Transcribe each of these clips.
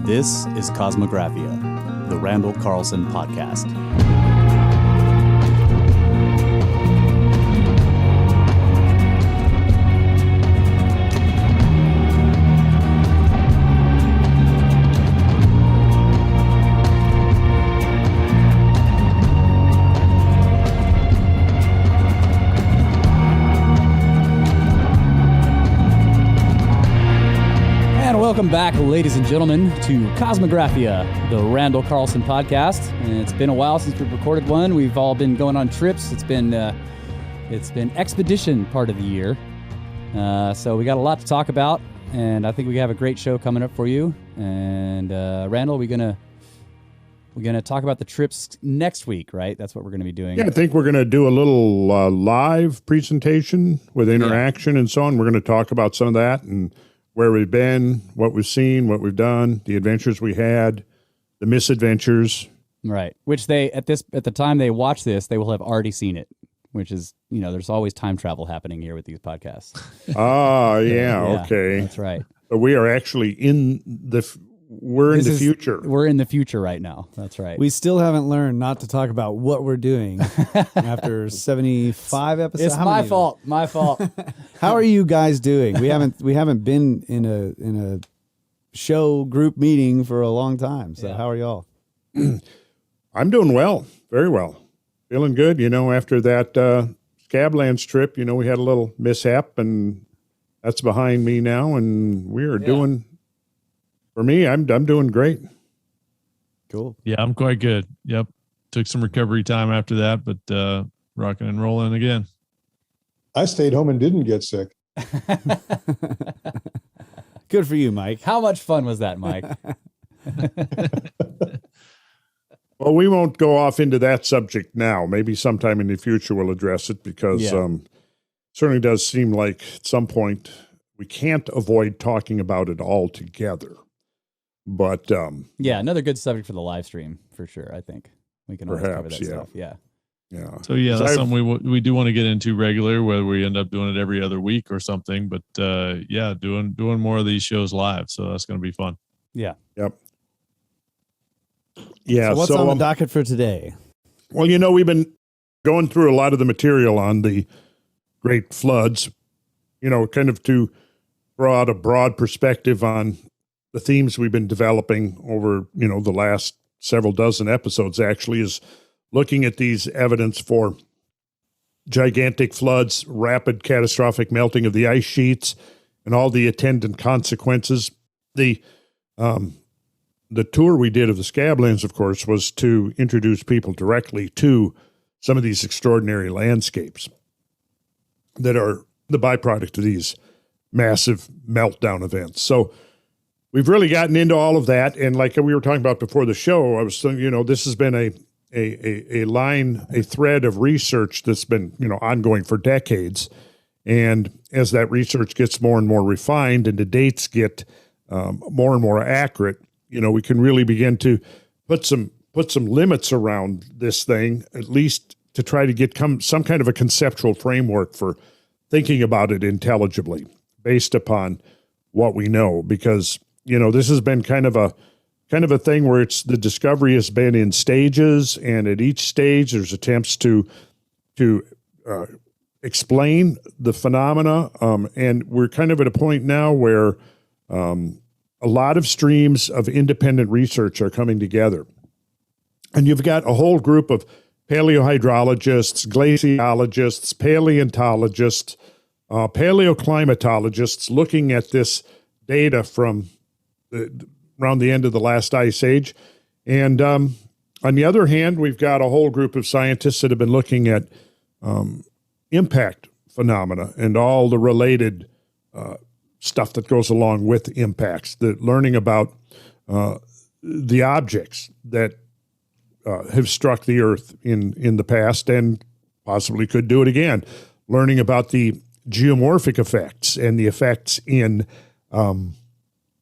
This is Cosmographia, the Randall Carlson podcast. Welcome back, ladies and gentlemen, to Cosmographia, the Randall Carlson podcast. And it's been a while since we've recorded one. We've all been going on trips. It's been expedition part of the year, so we got a lot to talk about. And I think we have a great show coming up for you. And Randall, we're gonna talk about the trips next week, right? That's what we're gonna be doing. Yeah, I think we're gonna do a little live presentation with interaction and so on. We're gonna talk about some of that and where we've been, what we've seen, what we've done, the adventures we had, the misadventures. Right. Which they, at the time they watch this, they will have already seen it, which is, there's always time travel happening here with these podcasts. Yeah, okay. That's right. But we are actually in the future. We're in the future right now. That's right. We still haven't learned not to talk about what we're doing after 75 episodes. It's my fault. My fault. How are you guys doing? We haven't been in a show group meeting for a long time. So how are y'all? I'm doing well, very well, feeling good. After that Scablands trip, we had a little mishap, and that's behind me now, and we are doing. For me, I'm doing great. Cool. Yeah, I'm quite good. Yep. Took some recovery time after that, but rocking and rolling again. I stayed home and didn't get sick. Good for you, Mike. How much fun was that, Mike? Well, we won't go off into that subject now. Maybe sometime in the future we'll address it because certainly does seem like at some point we can't avoid talking about it altogether. But another good subject for the live stream for sure. I think we can always cover that stuff. Yeah. So that's something we do want to get into regular, whether we end up doing it every other week or something. But doing more of these shows live, so that's going to be fun. Yeah. Yep. Yeah. So what's on the docket for today? Well, we've been going through a lot of the material on the great floods. Kind of to throw out a broad perspective on the themes we've been developing over, the last several dozen episodes actually is looking at these evidence for gigantic floods, rapid catastrophic melting of the ice sheets, and all the attendant consequences. The tour we did of the Scablands, of course, was to introduce people directly to some of these extraordinary landscapes that are the byproduct of these massive meltdown events. So we've really gotten into all of that. And like we were talking about before the show, I was saying, this has been a thread of research that's been, ongoing for decades. And as that research gets more and more refined and the dates get more and more accurate, we can really begin to put some limits around this thing, at least to try to get some kind of a conceptual framework for thinking about it intelligibly based upon what we know. Because, this has been kind of a thing where the discovery has been in stages, and at each stage there's attempts to explain the phenomena. And we're kind of at a point now where a lot of streams of independent research are coming together. And you've got a whole group of paleohydrologists, glaciologists, paleontologists, paleoclimatologists looking at this data from around the end of the last ice age. And on the other hand, we've got a whole group of scientists that have been looking at impact phenomena and all the related stuff that goes along with impacts, learning about the objects that have struck the Earth in the past and possibly could do it again, learning about the geomorphic effects and the effects in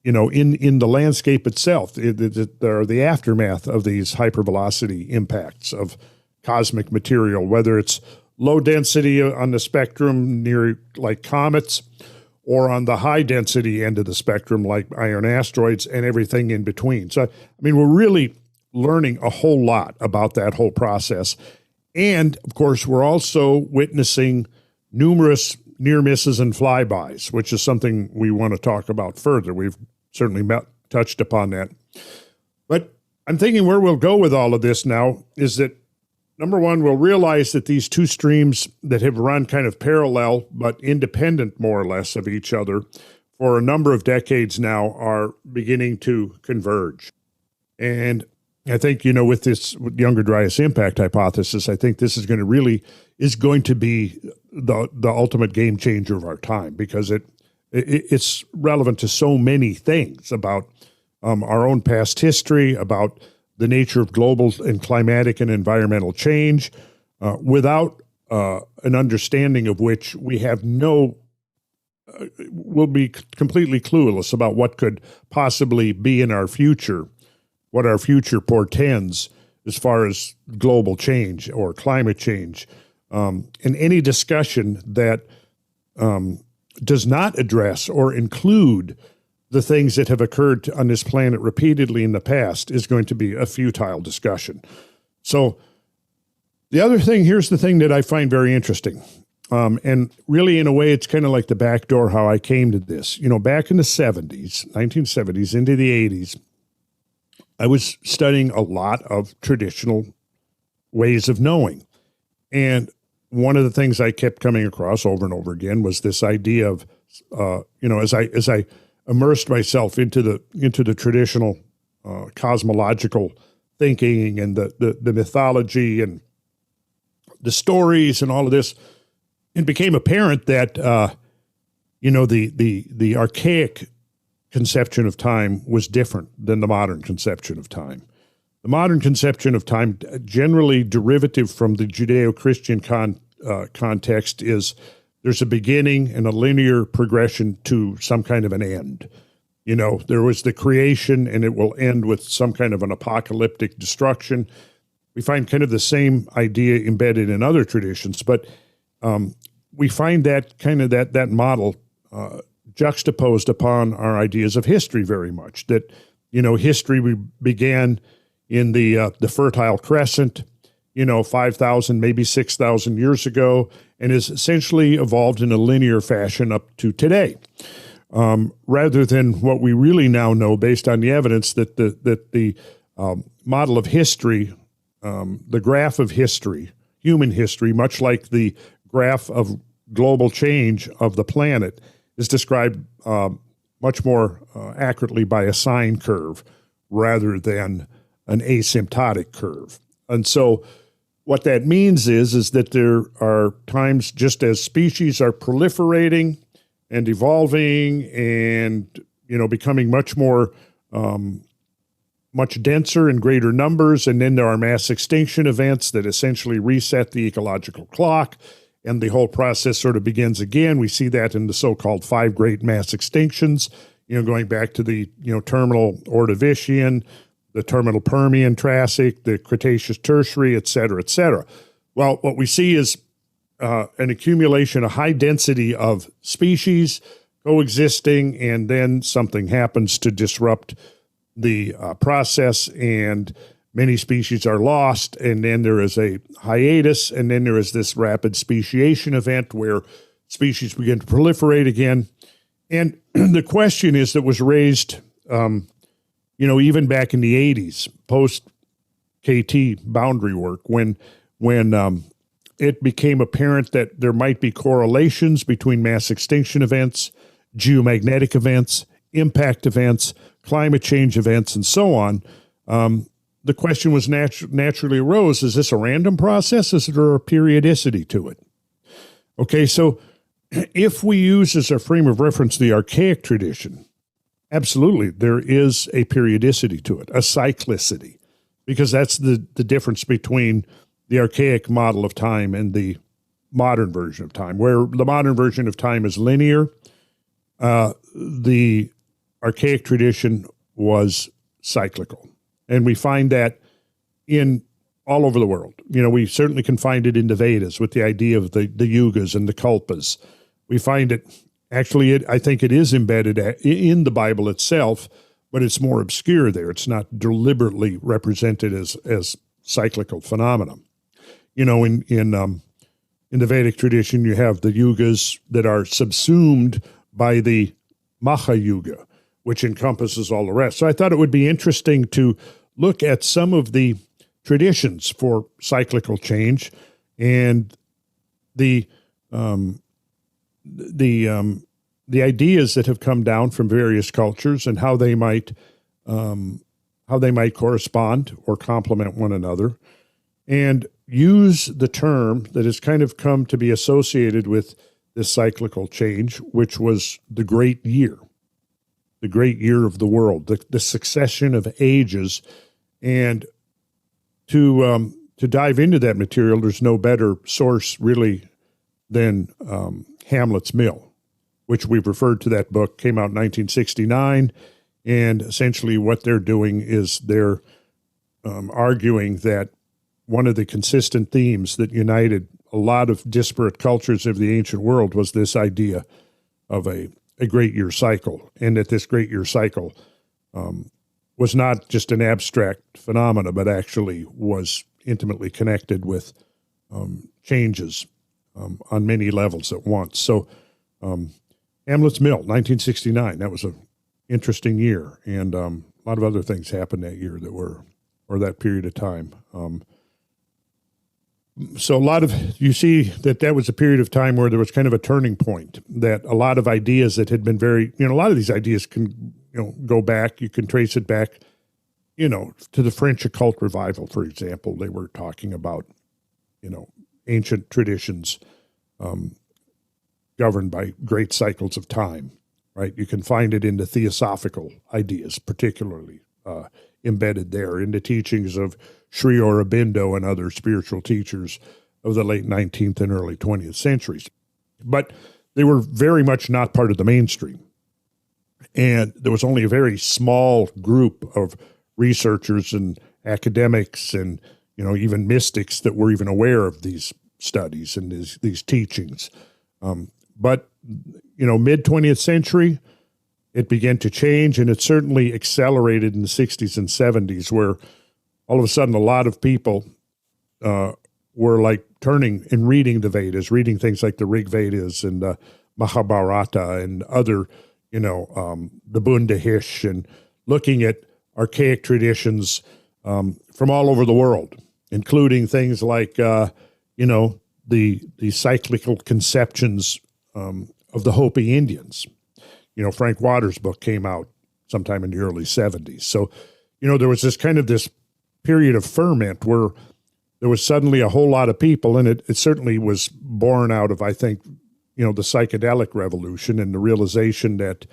the landscape itself, the aftermath of these hypervelocity impacts of cosmic material, whether it's low density on the spectrum near like comets, or on the high density end of the spectrum, like iron asteroids and everything in between. So, I mean, we're really learning a whole lot about that whole process. And of course, we're also witnessing numerous near misses and flybys, which is something we want to talk about further. We've certainly touched upon that. But I'm thinking where we'll go with all of this now is that, number one, we'll realize that these two streams that have run kind of parallel but independent more or less of each other for a number of decades now are beginning to converge. And I think, with this Younger Dryas impact hypothesis, I think this is going to be the ultimate game changer of our time, because it's relevant to so many things about our own past history, about the nature of global and climatic and environmental change, without an understanding of which we have we'll be completely clueless about what could possibly be in our future, what our future portends as far as global change or climate change. And any discussion that does not address or include the things that have occurred on this planet repeatedly in the past is going to be a futile discussion. So here's the thing that I find very interesting. And really, in a way, it's kind of like the back door how I came to this. Back in the 1970s into the 80s, I was studying a lot of traditional ways of knowing. And one of the things I kept coming across over and over again was this idea of, as I immersed myself into the traditional cosmological thinking and the mythology and the stories and all of this, it became apparent that the archaic conception of time was different than the modern conception of time. The modern conception of time, generally derivative from the Judeo-Christian context, is there's a beginning and a linear progression to some kind of an end. There was the creation, and it will end with some kind of an apocalyptic destruction. We find kind of the same idea embedded in other traditions, but we find that kind of that model juxtaposed upon our ideas of history very much. That history began in the Fertile Crescent, 5,000, maybe 6,000 years ago, and has essentially evolved in a linear fashion up to today. Rather than what we really now know based on the evidence that the model of history, the graph of history, human history, much like the graph of global change of the planet, is described much more accurately by a sine curve rather than an asymptotic curve. And so what that means is that there are times, just as species are proliferating and evolving and, becoming much more, much denser in greater numbers, and then there are mass extinction events that essentially reset the ecological clock, and the whole process sort of begins again. We see that in the so-called 5 great mass extinctions, going back to the, terminal Ordovician, the terminal Permian Triassic, the Cretaceous Tertiary, et cetera, et cetera. Well, what we see is an accumulation, a high density of species coexisting, and then something happens to disrupt the process, and many species are lost, and then there is a hiatus, and then there is this rapid speciation event where species begin to proliferate again. And the question is that was raised, even back in the 80s, post-KT boundary work, when it became apparent that there might be correlations between mass extinction events, geomagnetic events, impact events, climate change events, and so on. The question was naturally arose, is this a random process? Is there a periodicity to it? Okay, so if we use as a frame of reference the archaic tradition, absolutely, there is a periodicity to it, a cyclicity, because that's the difference between the archaic model of time and the modern version of time, where the modern version of time is linear. The archaic tradition was cyclical. And we find that in all over the world. We certainly can find it in the Vedas with the idea of the yugas and the kalpas. We find it Actually, I think it is embedded in the Bible itself, but it's more obscure there. It's not deliberately represented as cyclical phenomena. In the Vedic tradition, you have the yugas that are subsumed by the Maha Yuga, which encompasses all the rest. So I thought it would be interesting to look at some of the traditions for cyclical change and the ideas that have come down from various cultures and how they might correspond or complement one another, and use the term that has kind of come to be associated with this cyclical change, which was the great year of the world, the succession of ages. And to dive into that material, there's no better source really than Hamlet's Mill, which we've referred to. That book came out in 1969, and essentially what they're doing is they're arguing that one of the consistent themes that united a lot of disparate cultures of the ancient world was this idea of a great year cycle, and that this great year cycle was not just an abstract phenomena, but actually was intimately connected with changes on many levels at once. So Hamlet's Mill, 1969, that was an interesting year, and a lot of other things happened that year or that period of time. So you see that was a period of time where there was kind of a turning point, that a lot of ideas that had been a lot of these ideas can, go back, you can trace it back, to the French occult revival, for example. They were talking about, ancient traditions governed by great cycles of time, right? You can find it in the theosophical ideas, particularly embedded there, in the teachings of Sri Aurobindo and other spiritual teachers of the late 19th and early 20th centuries. But they were very much not part of the mainstream. And there was only a very small group of researchers and academics and, even mystics that were even aware of these studies and these teachings. But mid-20th century, it began to change, and it certainly accelerated in the 60s and 70s, where all of a sudden a lot of people were like turning and reading the Vedas, reading things like the Rig Vedas and Mahabharata and other, the Bundahish, and looking at archaic traditions from all over the world, including things like, the cyclical conceptions of the Hopi Indians. Frank Waters' book came out sometime in the early 70s. So, there was this period of ferment where there was suddenly a whole lot of people, and it certainly was born out of, I think, the psychedelic revolution and the realization that,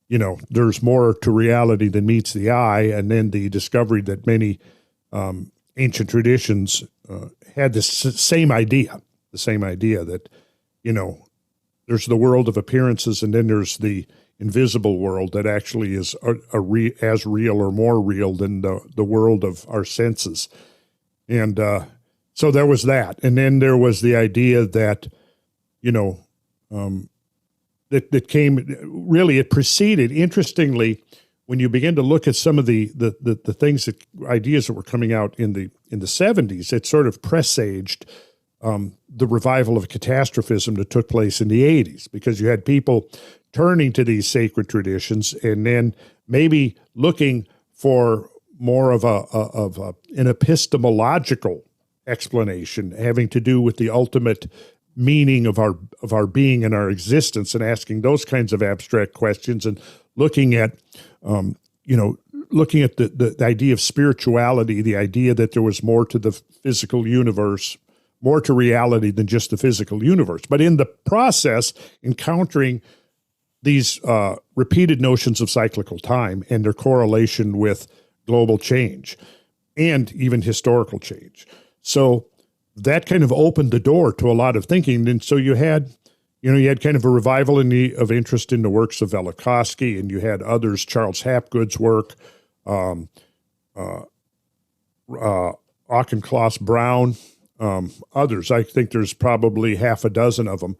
there's more to reality than meets the eye, and then the discovery that many ancient traditions had the same idea that, there's the world of appearances, and then there's the invisible world that actually is as real or more real than the world of our senses. And so there was that. And then there was the idea that, that came, really, it preceded, interestingly, when you begin to look at some of the things, ideas that were coming out in the 70s, it sort of presaged the revival of catastrophism that took place in the 80s, because you had people turning to these sacred traditions and then maybe looking for more of an epistemological explanation having to do with the ultimate meaning of our being and our existence, and asking those kinds of abstract questions, and looking at the idea of spirituality, the idea that there was more to the physical universe, more to reality than just the physical universe. But in the process, encountering these repeated notions of cyclical time and their correlation with global change and even historical change. So that kind of opened the door to a lot of thinking. And so you had kind of a revival of interest in the works of Velikovsky, and you had others, Charles Hapgood's work, Auchincloss Brown, others. I think there's probably half a dozen of them.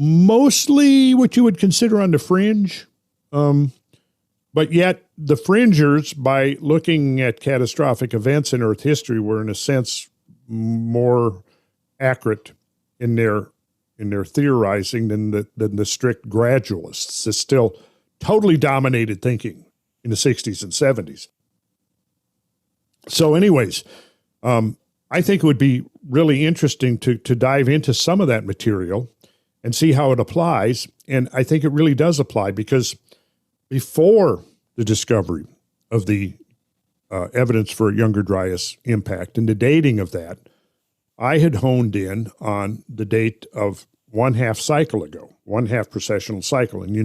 mostly what you would consider on the fringe. But yet the fringers, by looking at catastrophic events in Earth history, were in a sense more accurate in their theorizing than the strict gradualists. It's still totally dominated thinking in the 60s and 70s. So anyways, I think it would be really interesting to dive into some of that material and see how it applies. And I think it really does apply, because before the discovery of the evidence for Younger Dryas impact and the dating of that, I had honed in on the date of 1/2 cycle ago, 1/2 precessional cycle. And,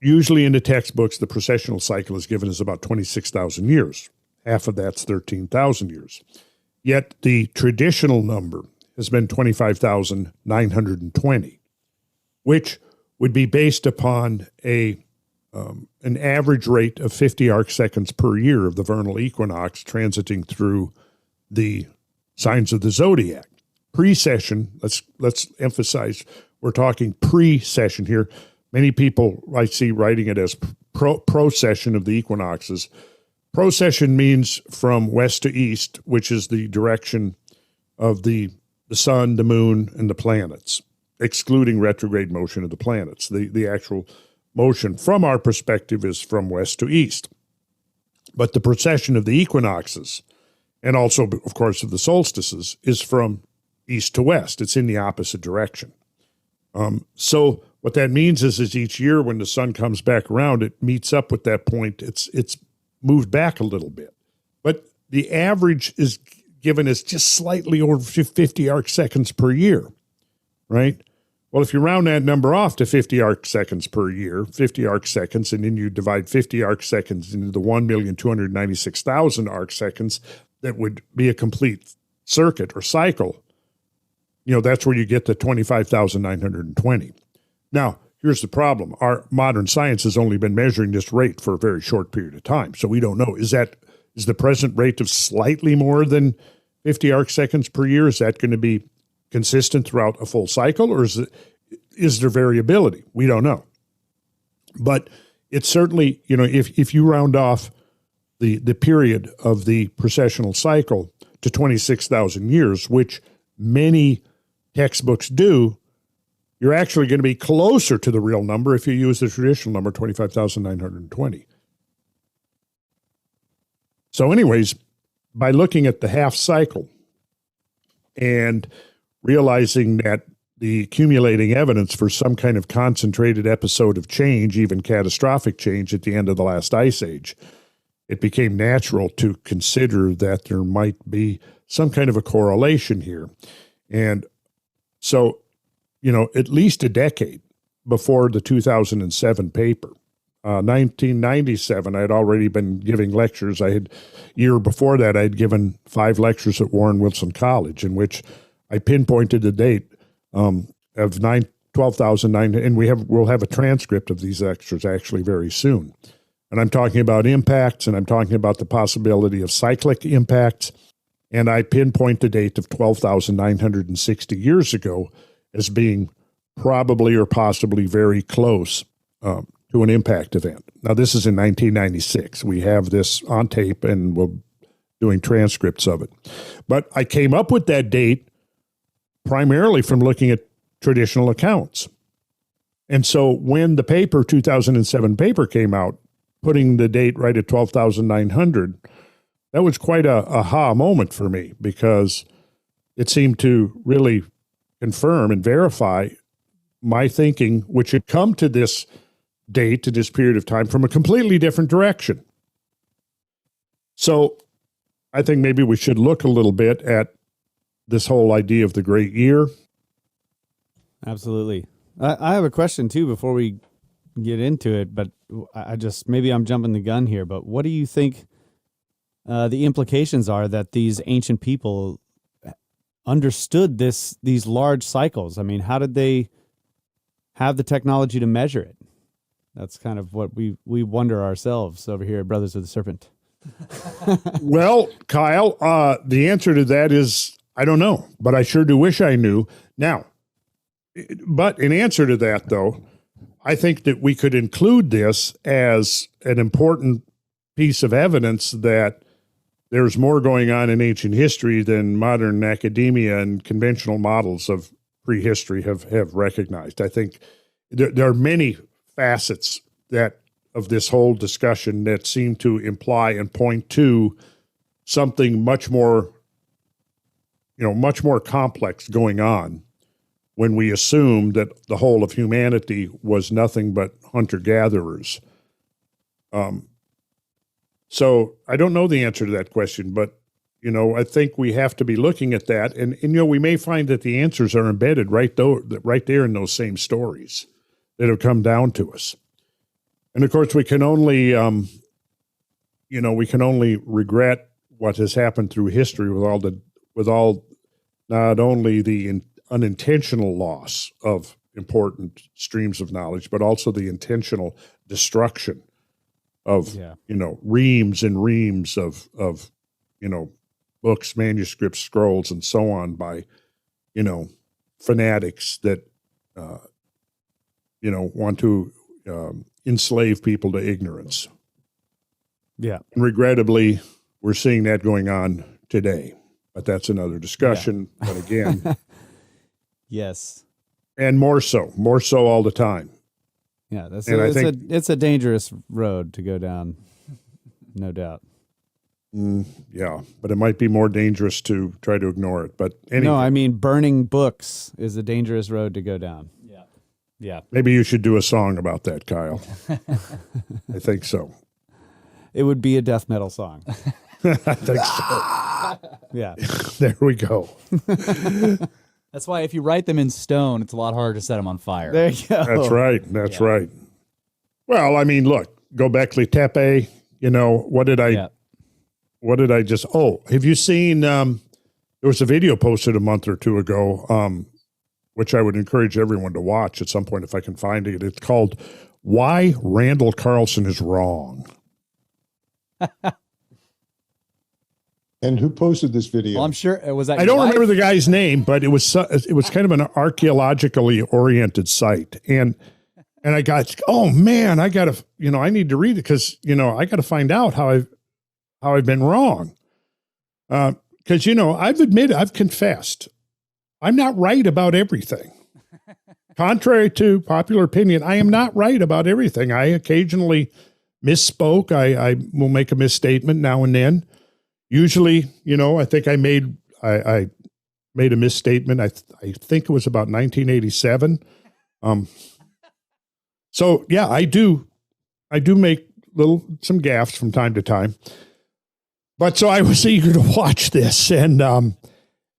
usually in the textbooks, the precessional cycle is given as about 26,000 years. Half of that's 13,000 years. Yet the traditional number has been 25,920, which would be based upon an average rate of 50 arc seconds per year of the vernal equinox transiting through the signs of the zodiac. Precession, let's emphasize, we're talking precession here. Many people I see writing it as procession of the equinoxes. Procession means from west to east, which is the direction of the sun, the moon, and the planets, excluding retrograde motion of the planets. The actual motion from our perspective is from west to east. But the precession of the equinoxes, and also, of course, of the solstices, is from east to west. It's in the opposite direction. So what that means is each year when the sun comes back around, it meets up with that point. It's moved back a little bit. But the average is given as just slightly over 50 arc seconds per year, right? Well, if you round that number off to 50 arc seconds per year, 50 arc seconds, and then you divide 50 arc seconds into the 1,296,000 arc seconds, that would be a complete circuit or cycle. That's where you get the 25,920. Now, here's the problem. Our modern science has only been measuring this rate for a very short period of time, so we don't know. Is the present rate of slightly more than 50 arc seconds per year? Is that going to be consistent throughout a full cycle, or is there variability? We don't know. But it's certainly, if you round off the period of the precessional cycle to 26,000 years, which many textbooks do, you're actually going to be closer to the real number if you use the traditional number, 25,920. So anyways, by looking at the half cycle and realizing that the accumulating evidence for some kind of concentrated episode of change, even catastrophic change at the end of the last ice age, it became natural to consider that there might be some kind of a correlation here. And so, at least a decade before the 2007 paper, 1997, I had already been giving lectures. Year before that, I had given 5 lectures at Warren Wilson College, in which I pinpointed the date of 12,009, and we'll have a transcript of these lectures actually very soon. And I'm talking about impacts, and I'm talking about the possibility of cyclic impacts, and I pinpoint the date of 12,960 years ago as being probably or possibly very close to an impact event. Now, this is in 1996. We have this on tape, and we're doing transcripts of it. But I came up with that date primarily from looking at traditional accounts. And so when the 2007 paper came out, putting the date right at 12,900, that was quite a aha moment for me, because it seemed to really confirm and verify my thinking, which had come to this date, to this period of time, from a completely different direction. So I think maybe we should look a little bit at this whole idea of the great year. Absolutely. I have a question too before we get into it, but maybe I'm jumping the gun here, but what do you think the implications are that these ancient people understood these large cycles? I mean, how did they have the technology to measure it? That's kind of what we wonder ourselves over here at Brothers of the Serpent. Well, Kyle, the answer to that is I don't know, but I sure do wish I knew. Now, But in answer to that, though, I think that we could include this as an important piece of evidence that there's more going on in ancient history than modern academia and conventional models of prehistory have recognized. I think there are many facets of this whole discussion that seem to imply and point to something much more complex going on when we assume that the whole of humanity was nothing but hunter-gatherers. So I don't know the answer to that question, but, I think we have to be looking at that. And we may find that the answers are embedded right there in those same stories that have come down to us. And of course, we can only regret what has happened through history with all not only the unintentional loss of important streams of knowledge, but also the intentional destruction of reams and reams of books, manuscripts, scrolls, and so on by fanatics that want to enslave people to ignorance. Yeah. And regrettably, we're seeing that going on today, but that's another discussion. Yeah. But again, yes, and more so all the time. Yeah, it's a dangerous road to go down, no doubt. Yeah, but it might be more dangerous to try to ignore it. But anyway. No, I mean, burning books is a dangerous road to go down. Yeah. Maybe you should do a song about that, Kyle. I think so. It would be a death metal song. I think so. Yeah. There we go. That's why if you write them in stone, it's a lot harder to set them on fire. There you go. That's right. That's right. Well, I mean, look, Göbekli Tepe, what did I just, have you seen, there was a video posted a month or two ago, which I would encourage everyone to watch at some point if I can find it. It's called Why Randall Carlson is Wrong. And who posted this video? Well, I'm sure it was that. I don't remember the guy's name, but it was kind of an archaeologically oriented site. And I got, oh man, I got to, I need to read it because, I got to find out how I've been wrong. Because, I've confessed, I'm not right about everything. Contrary to popular opinion, I am not right about everything. I occasionally misspoke. I will make a misstatement now and then. Usually, I think I made a misstatement. I think it was about 1987. So yeah, I do make some gaffes from time to time. But so I was eager to watch this, and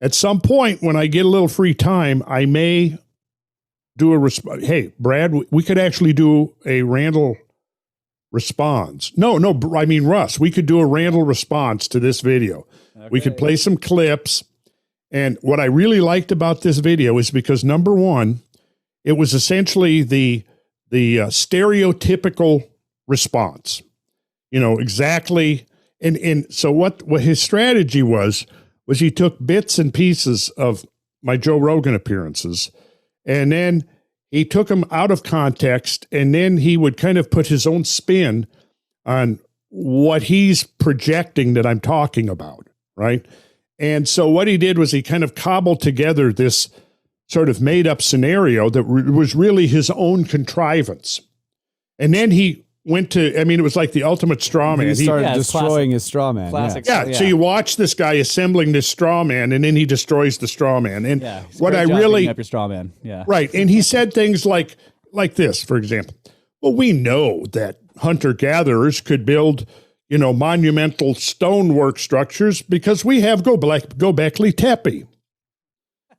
at some point when I get a little free time, I may do hey, Brad, we could actually do a Randall response. No, I mean, Russ, we could do a Randall response to this video. Okay. We could play some clips. And what I really liked about this video is because, number one, it was essentially the stereotypical response, exactly. And so what his strategy was he took bits and pieces of my Joe Rogan appearances, and then he took them out of context, and then he would kind of put his own spin on what he's projecting that I'm talking about, right? And so what he did was he kind of cobbled together this sort of made-up scenario that was really his own contrivance. And then he went to, it was like the ultimate straw man. He started destroying his straw man. Classic. Yeah, so you watch this guy assembling this straw man, and then he destroys the straw man. And what I really... up your straw man. Yeah. Right, and he said things like this, for example. Well, we know that hunter-gatherers could build, monumental stonework structures because we have Göbekli Tepe.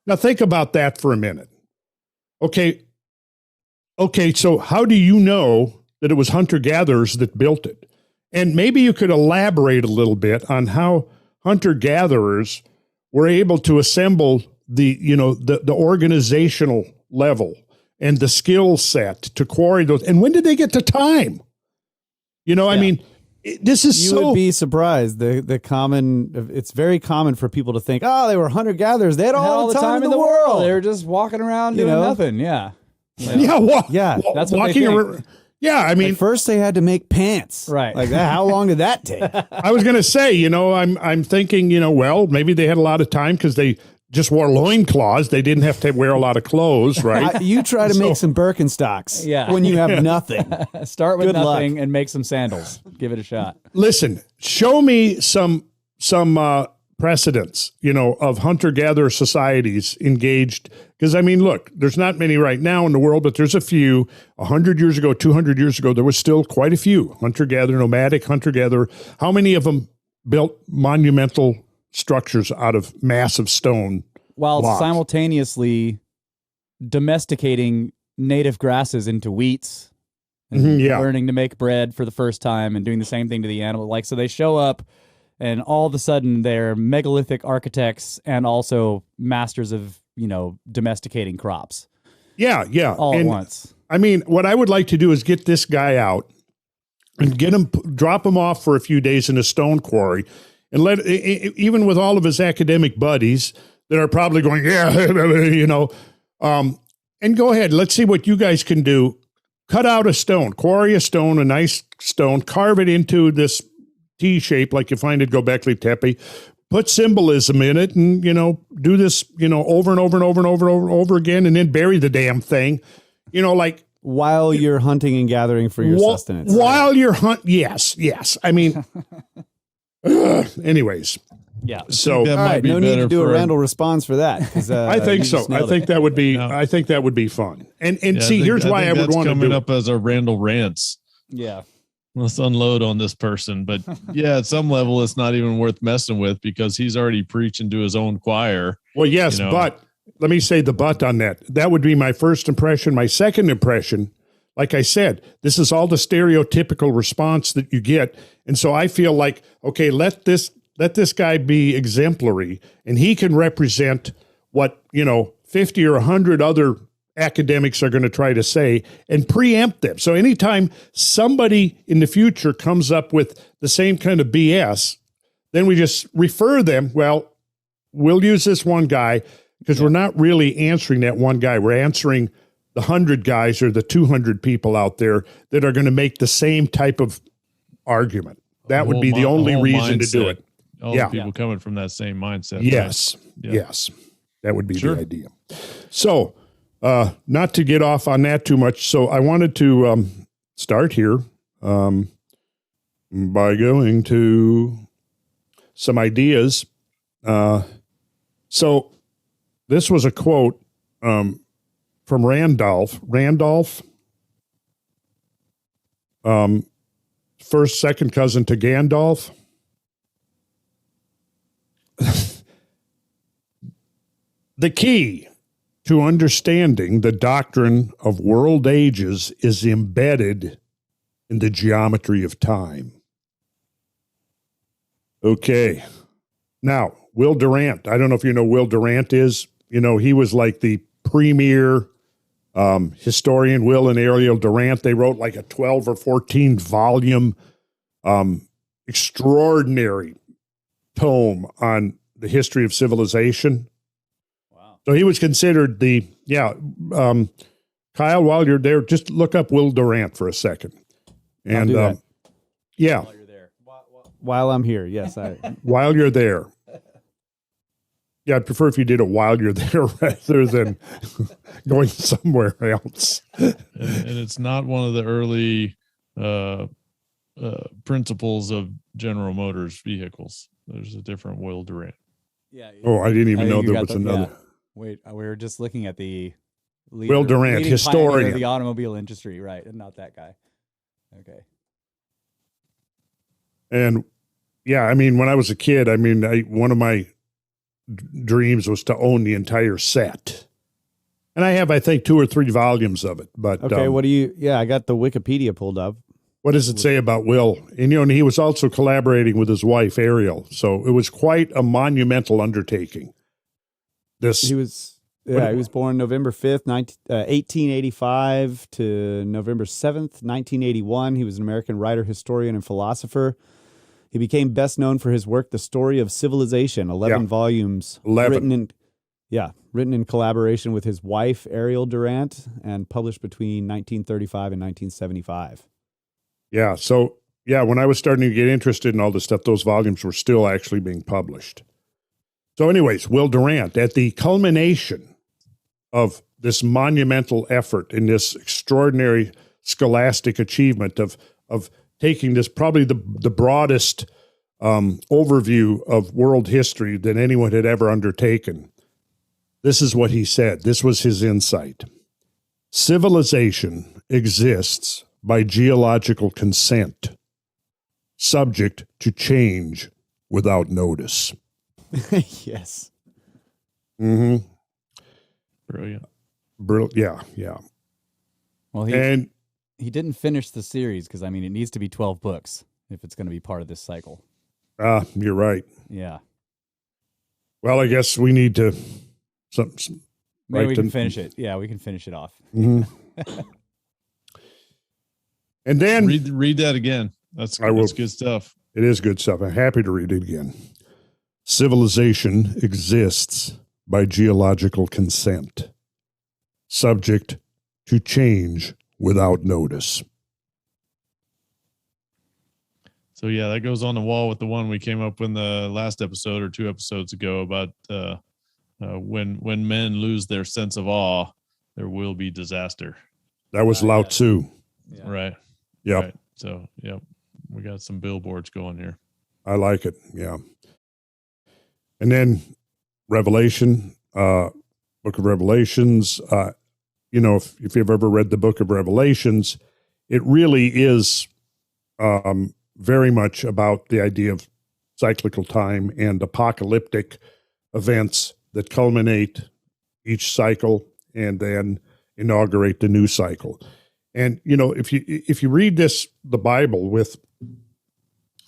Now think about that for a minute. Okay, so how do you know that it was hunter-gatherers that built it? And maybe you could elaborate a little bit on how hunter-gatherers were able to assemble the organizational level and the skill set to quarry those. And when did they get to time? I mean, this is You so. would be surprised. It's very common for people to think, oh, they were hunter-gatherers. They had all the time in the world. They were just walking around doing nothing. Yeah. That's what they think. Yeah, I mean, At first they had to make pants. Right. Like that. How long did that take? I was going to say, I'm thinking, well, maybe they had a lot of time because they just wore loincloths. They didn't have to wear a lot of clothes, right? You try to make some Birkenstocks when you have nothing. Start with Good nothing luck. and make some sandals. Give it a shot. Listen, show me some precedents, of hunter-gatherer societies engaged. Because, I mean, look, there's not many right now in the world, but there's a few. 100 years ago, 200 years ago, there was still quite a few. Hunter-gatherer, nomadic hunter-gatherer. How many of them built monumental structures out of massive stone While blocks? simultaneously domesticating native grasses into wheats. And learning to make bread for the first time and doing the same thing to the animal. So they show up and all of a sudden they're megalithic architects and also masters of, domesticating crops. Yeah. All at once. I mean, what I would like to do is get this guy out and drop him off for a few days in a stone quarry and even with all of his academic buddies that are probably going, and go ahead. Let's see what you guys can do. Cut out a stone, quarry a stone, a nice stone, carve it into this T shape like you find at Göbekli Tepe, put symbolism in it and, do this, over and over and over and over and over again and then bury the damn thing, While you're hunting and gathering for your sustenance. While you're yes. I mean, anyways. Yeah. So that all might right, be no need better to do a for Randall response for that. I think so. I think that would be. I think that would be fun. And see, here's why I would want to coming do up as a Randall rants. Yeah. Let's unload on this person. But yeah, at some level, it's not even worth messing with because he's already preaching to his own choir. Well, yes, but let me say the but on that. That would be my first impression. My second impression, like I said, this is all the stereotypical response that you get. And so I feel like, okay, let this guy be exemplary and he can represent what, 50 or 100 other academics are going to try to say and preempt them. So anytime somebody in the future comes up with the same kind of BS, then we just refer them. Well, we'll use this one guy because we're not really answering that one guy. We're answering the 100 guys or the 200 people out there that are going to make the same type of argument. That would be the only reason to do it. All the people coming from that same mindset. Yes. That would be the idea. So, not to get off on that too much. So I wanted to start here by going to some ideas. So this was a quote from Randolph, first, second cousin to Gandalf. The key to understanding the doctrine of world ages is embedded in the geometry of time. Okay. Now, Will Durant. I don't know if you know Will Durant is. He was like the premier historian, Will and Ariel Durant. They wrote like a 12 or 14 volume extraordinary tome on the history of civilization. So he was considered Kyle, while you're there, just look up Will Durant for a second. And While you're there. While I'm here, yes. While you're there. Yeah, I'd prefer if you did it while you're there rather than going somewhere else. And it's not one of the early principles of General Motors vehicles. There's a different Will Durant. Yeah. Oh, I didn't even know there was another. Yeah. Wait, we were just looking at the Will Durant, historian of the automobile industry, right? And not that guy. Okay. And yeah, I mean, when I was a kid, one of my dreams was to own the entire set. And I have, I think, 2 or 3 volumes of it. But okay, I got the Wikipedia pulled up. What does it say about Will? And he was also collaborating with his wife, Ariel. So it was quite a monumental undertaking. He was Yeah, he was born November 5th, 1885 to November 7th, 1981. He was an American writer, historian, and philosopher. He became best known for his work, The Story of Civilization, 11 volumes. 11. Written in collaboration with his wife, Ariel Durant, and published between 1935 and 1975. Yeah. So, when I was starting to get interested in all this stuff, those volumes were still actually being published. So anyways, Will Durant, at the culmination of this monumental effort in this extraordinary scholastic achievement of taking this, probably the broadest overview of world history that anyone had ever undertaken, this is what he said. This was his insight. Civilization exists by geological consent, subject to change without notice. Yes. Mm-hmm. Brilliant. Yeah. Well, he didn't finish the series because, it needs to be 12 books if it's going to be part of this cycle. You're right. Yeah. Well, I guess we need to... Maybe we can finish it. Yeah, we can finish it off. Mm-hmm. And then... Read that again. That's good stuff. It is good stuff. I'm happy to read it again. Civilization exists by geological consent, subject to change without notice. So that goes on the wall with the one we came up with in the last episode or 2 episodes ago about when men lose their sense of awe, there will be disaster. That was Lao Tzu. Yeah. Right. Yep. Right. So, we got some billboards going here. I like it. Yeah. And then Revelation, Book of Revelations, if you've ever read the Book of Revelations, it really is very much about the idea of cyclical time and apocalyptic events that culminate each cycle and then inaugurate the new cycle. And, if you read the Bible with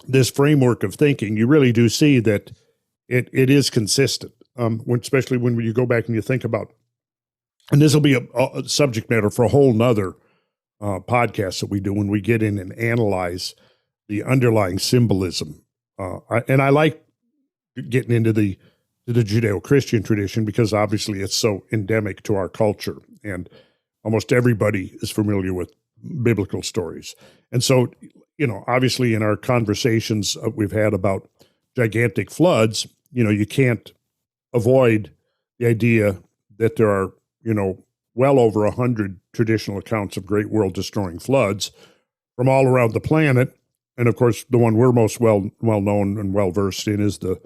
this framework of thinking, you really do see that it is consistent, especially when you go back and you think about, and this will be a subject matter for a whole nother podcast that we do when we get in and analyze the underlying symbolism. And I like getting into the Judeo-Christian tradition because obviously it's so endemic to our culture, and almost everybody is familiar with biblical stories. And so, obviously in our conversations we've had about gigantic floods, you can't avoid the idea that there are, well over 100 traditional accounts of great world-destroying floods from all around the planet. And of course, the one we're most well known and well versed in is the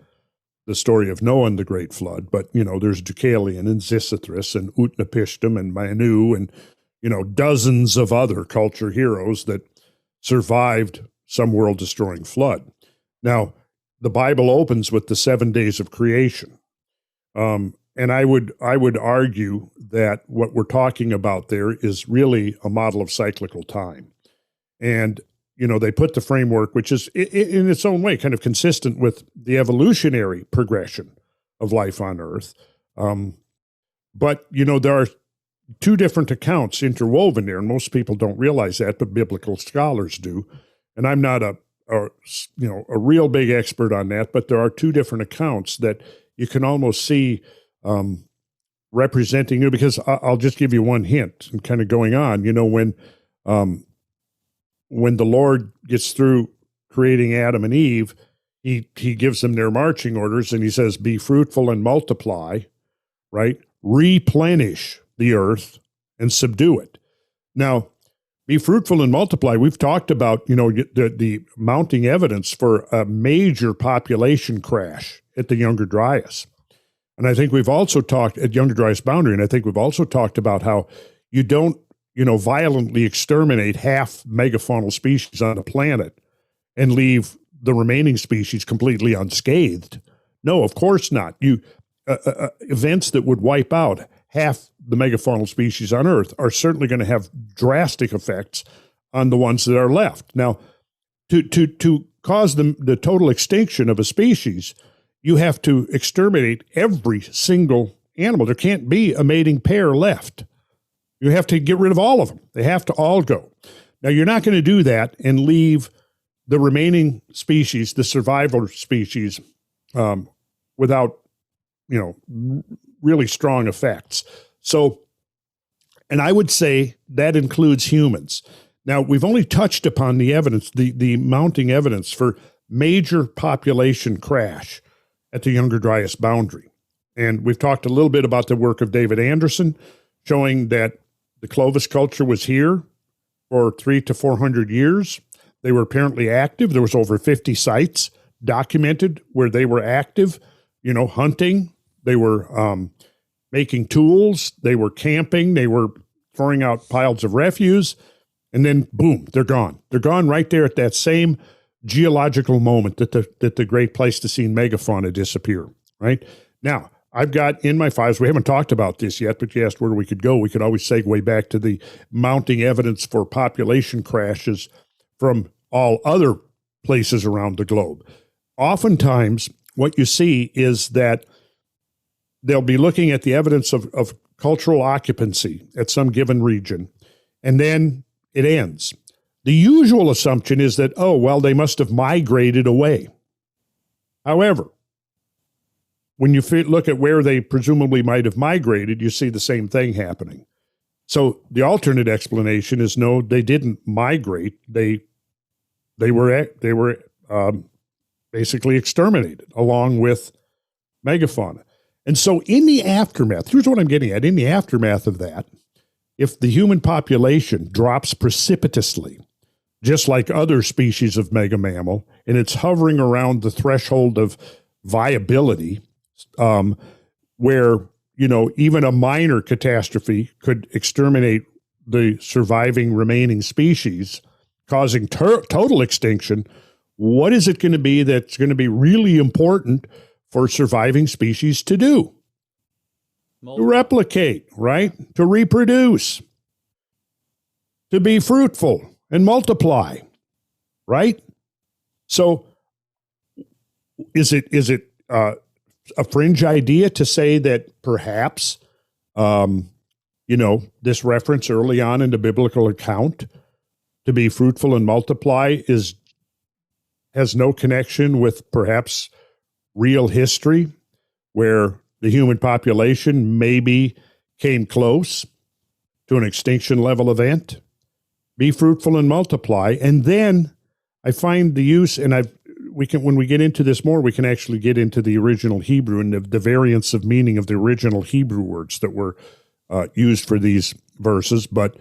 story of Noah and the Great Flood. But there's Deucalion and Xisithris and Utnapishtim and Manu and dozens of other culture heroes that survived some world-destroying flood. Now, the Bible opens with the 7 days of creation. And I would argue that what we're talking about there is really a model of cyclical time. And, they put the framework, which is in its own way kind of consistent with the evolutionary progression of life on Earth. But, there are 2 different accounts interwoven there, and most people don't realize that, but biblical scholars do. And I'm not a real big expert on that, but there are 2 different accounts that you can almost see representing, because I'll just give you one hint and kind of going on, when the Lord gets through creating Adam and Eve, he gives them their marching orders and he says, be fruitful and multiply, right? Replenish the earth and subdue it. Now, be fruitful and multiply. We've talked about, the mounting evidence for a major population crash at the Younger Dryas. And I think we've also talked at Younger Dryas boundary, and I think we've also talked about how you don't, violently exterminate half megafaunal species on the planet and leave the remaining species completely unscathed. No, of course not. Events that would wipe out half the megafaunal species on Earth are certainly going to have drastic effects on the ones that are left. Now, to cause the total extinction of a species, you have to exterminate every single animal. There can't be a mating pair left. You have to get rid of all of them. They have to all go. Now, you're not going to do that and leave the remaining species, the survival species, without, really strong effects. So, and I would say that includes humans. Now, we've only touched upon the evidence, the mounting evidence for major population crash at the Younger Dryas boundary. And we've talked a little bit about the work of David Anderson, showing that the Clovis culture was here for 300 to 400 years. They were apparently active. There was over 50 sites documented where they were active, hunting. They were making tools. They were camping. They were throwing out piles of refuse. And then, boom, they're gone. They're gone right there at that same geological moment that the Great Pleistocene megafauna disappear, right? Now, I've got in my files, we haven't talked about this yet, but you asked where we could go. We could always segue back to the mounting evidence for population crashes from all other places around the globe. Oftentimes, what you see is that they'll be looking at the evidence of cultural occupancy at some given region, and then it ends. The usual assumption is that, they must have migrated away. However, when you look at where they presumably might have migrated, you see the same thing happening. So the alternate explanation is no, they didn't migrate. They were basically exterminated along with megafauna. And so in the aftermath, here's what I'm getting at. In the aftermath of that, if the human population drops precipitously, just like other species of megamammal, and it's hovering around the threshold of viability, where, even a minor catastrophe could exterminate the surviving remaining species, causing total extinction, what is it going to be that's going to be really important for surviving species to do? To replicate, right? To reproduce, to be fruitful and multiply, right? So is it a fringe idea to say that perhaps, this reference early on in the biblical account to be fruitful and multiply has no connection with perhaps real history, where the human population maybe came close to an extinction level event? Be fruitful and multiply. And then I find the use, and when we get into this more, we can actually get into the original Hebrew and the variance of meaning of the original Hebrew words that were used for these verses. But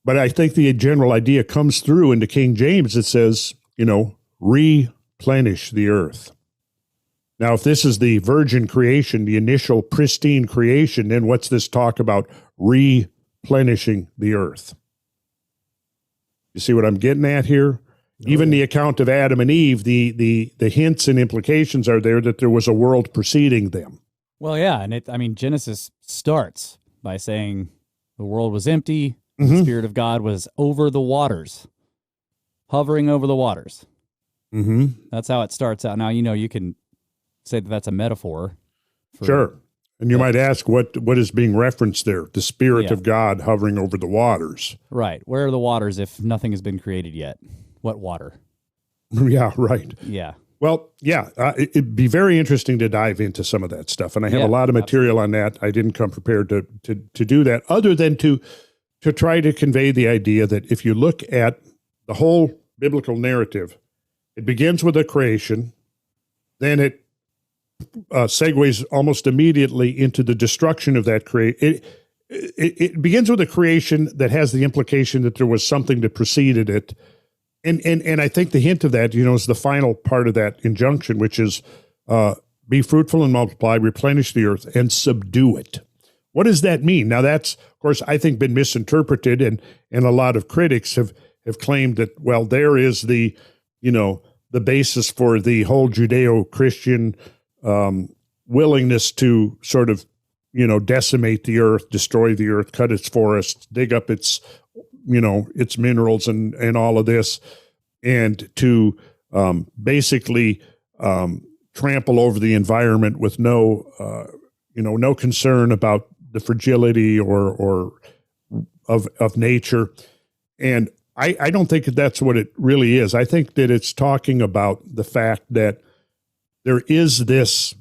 I think the general idea comes through into King James. It says, replenish the earth. Now, if this is the virgin creation, the initial pristine creation, then what's this talk about replenishing the earth? You see what I'm getting at here? Even the account of Adam and Eve, the hints and implications are there that there was a world preceding them. Well, yeah, and Genesis starts by saying the world was empty, the Spirit of God was over the waters, hovering over the waters. Mm-hmm. That's how it starts out. Now, you can say that that's a metaphor. Sure. And you might ask what is being referenced there? The Spirit of God hovering over the waters. Right. Where are the waters if nothing has been created yet? What water? Yeah, right. Yeah. Well, yeah, it'd be very interesting to dive into some of that stuff. And I have a lot of material on that. I didn't come prepared to do that, other than to try to convey the idea that if you look at the whole biblical narrative, it begins with a creation, then it segues almost immediately into the destruction of that creation. It begins with a creation that has the implication that there was something that preceded it. And I think the hint of that, is the final part of that injunction, which is be fruitful and multiply, replenish the earth, and subdue it. What does that mean? Now, that's, of course, I think been misinterpreted, and a lot of critics have claimed that, well, there is the basis for the whole Judeo-Christian willingness to sort of, decimate the earth, destroy the earth, cut its forests, dig up its minerals and all of this, and to basically trample over the environment with no, no concern about the fragility or of nature. And I don't think that's what it really is. I think that it's talking about the fact that there is this,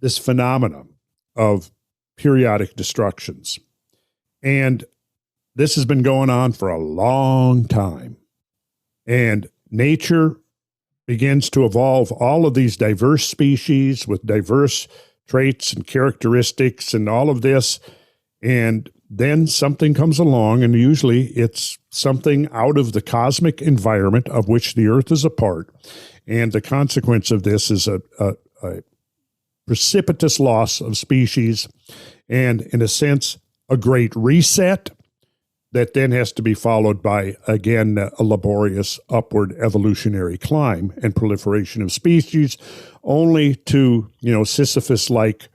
this phenomena of periodic destructions. And this has been going on for a long time. And nature begins to evolve all of these diverse species with diverse traits and characteristics and all of this. And then something comes along, and usually it's something out of the cosmic environment of which the Earth is a part. And the consequence of this is a precipitous loss of species and, in a sense, a great reset that then has to be followed by, again, a laborious upward evolutionary climb and proliferation of species, only to, Sisyphus-like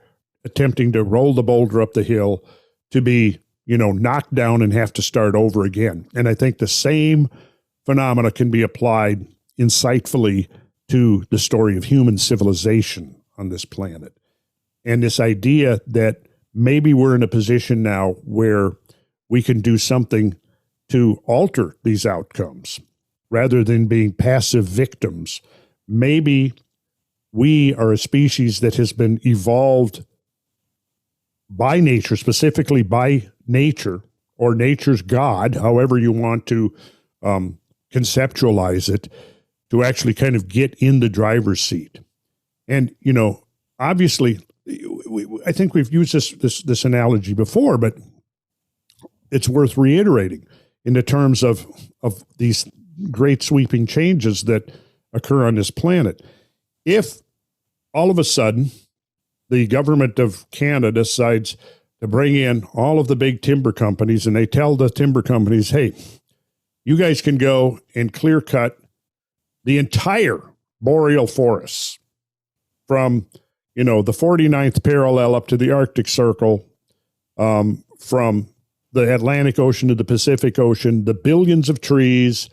attempting to roll the boulder up the hill to be, knocked down and have to start over again. And I think the same phenomena can be applied insightfully to the story of human civilization on this planet. And this idea that maybe we're in a position now where we can do something to alter these outcomes rather than being passive victims. Maybe we are a species that has been evolved by nature, specifically by nature or nature's God, however you want to conceptualize it, to actually kind of get in the driver's seat. And, obviously, I think we've used this analogy before, but it's worth reiterating in the terms of these great sweeping changes that occur on this planet. If all of a sudden the government of Canada decides to bring in all of the big timber companies, and they tell the timber companies, hey, you guys can go and clear cut the entire boreal forests from, the 49th parallel up to the Arctic Circle, from the Atlantic Ocean to the Pacific Ocean, the billions of trees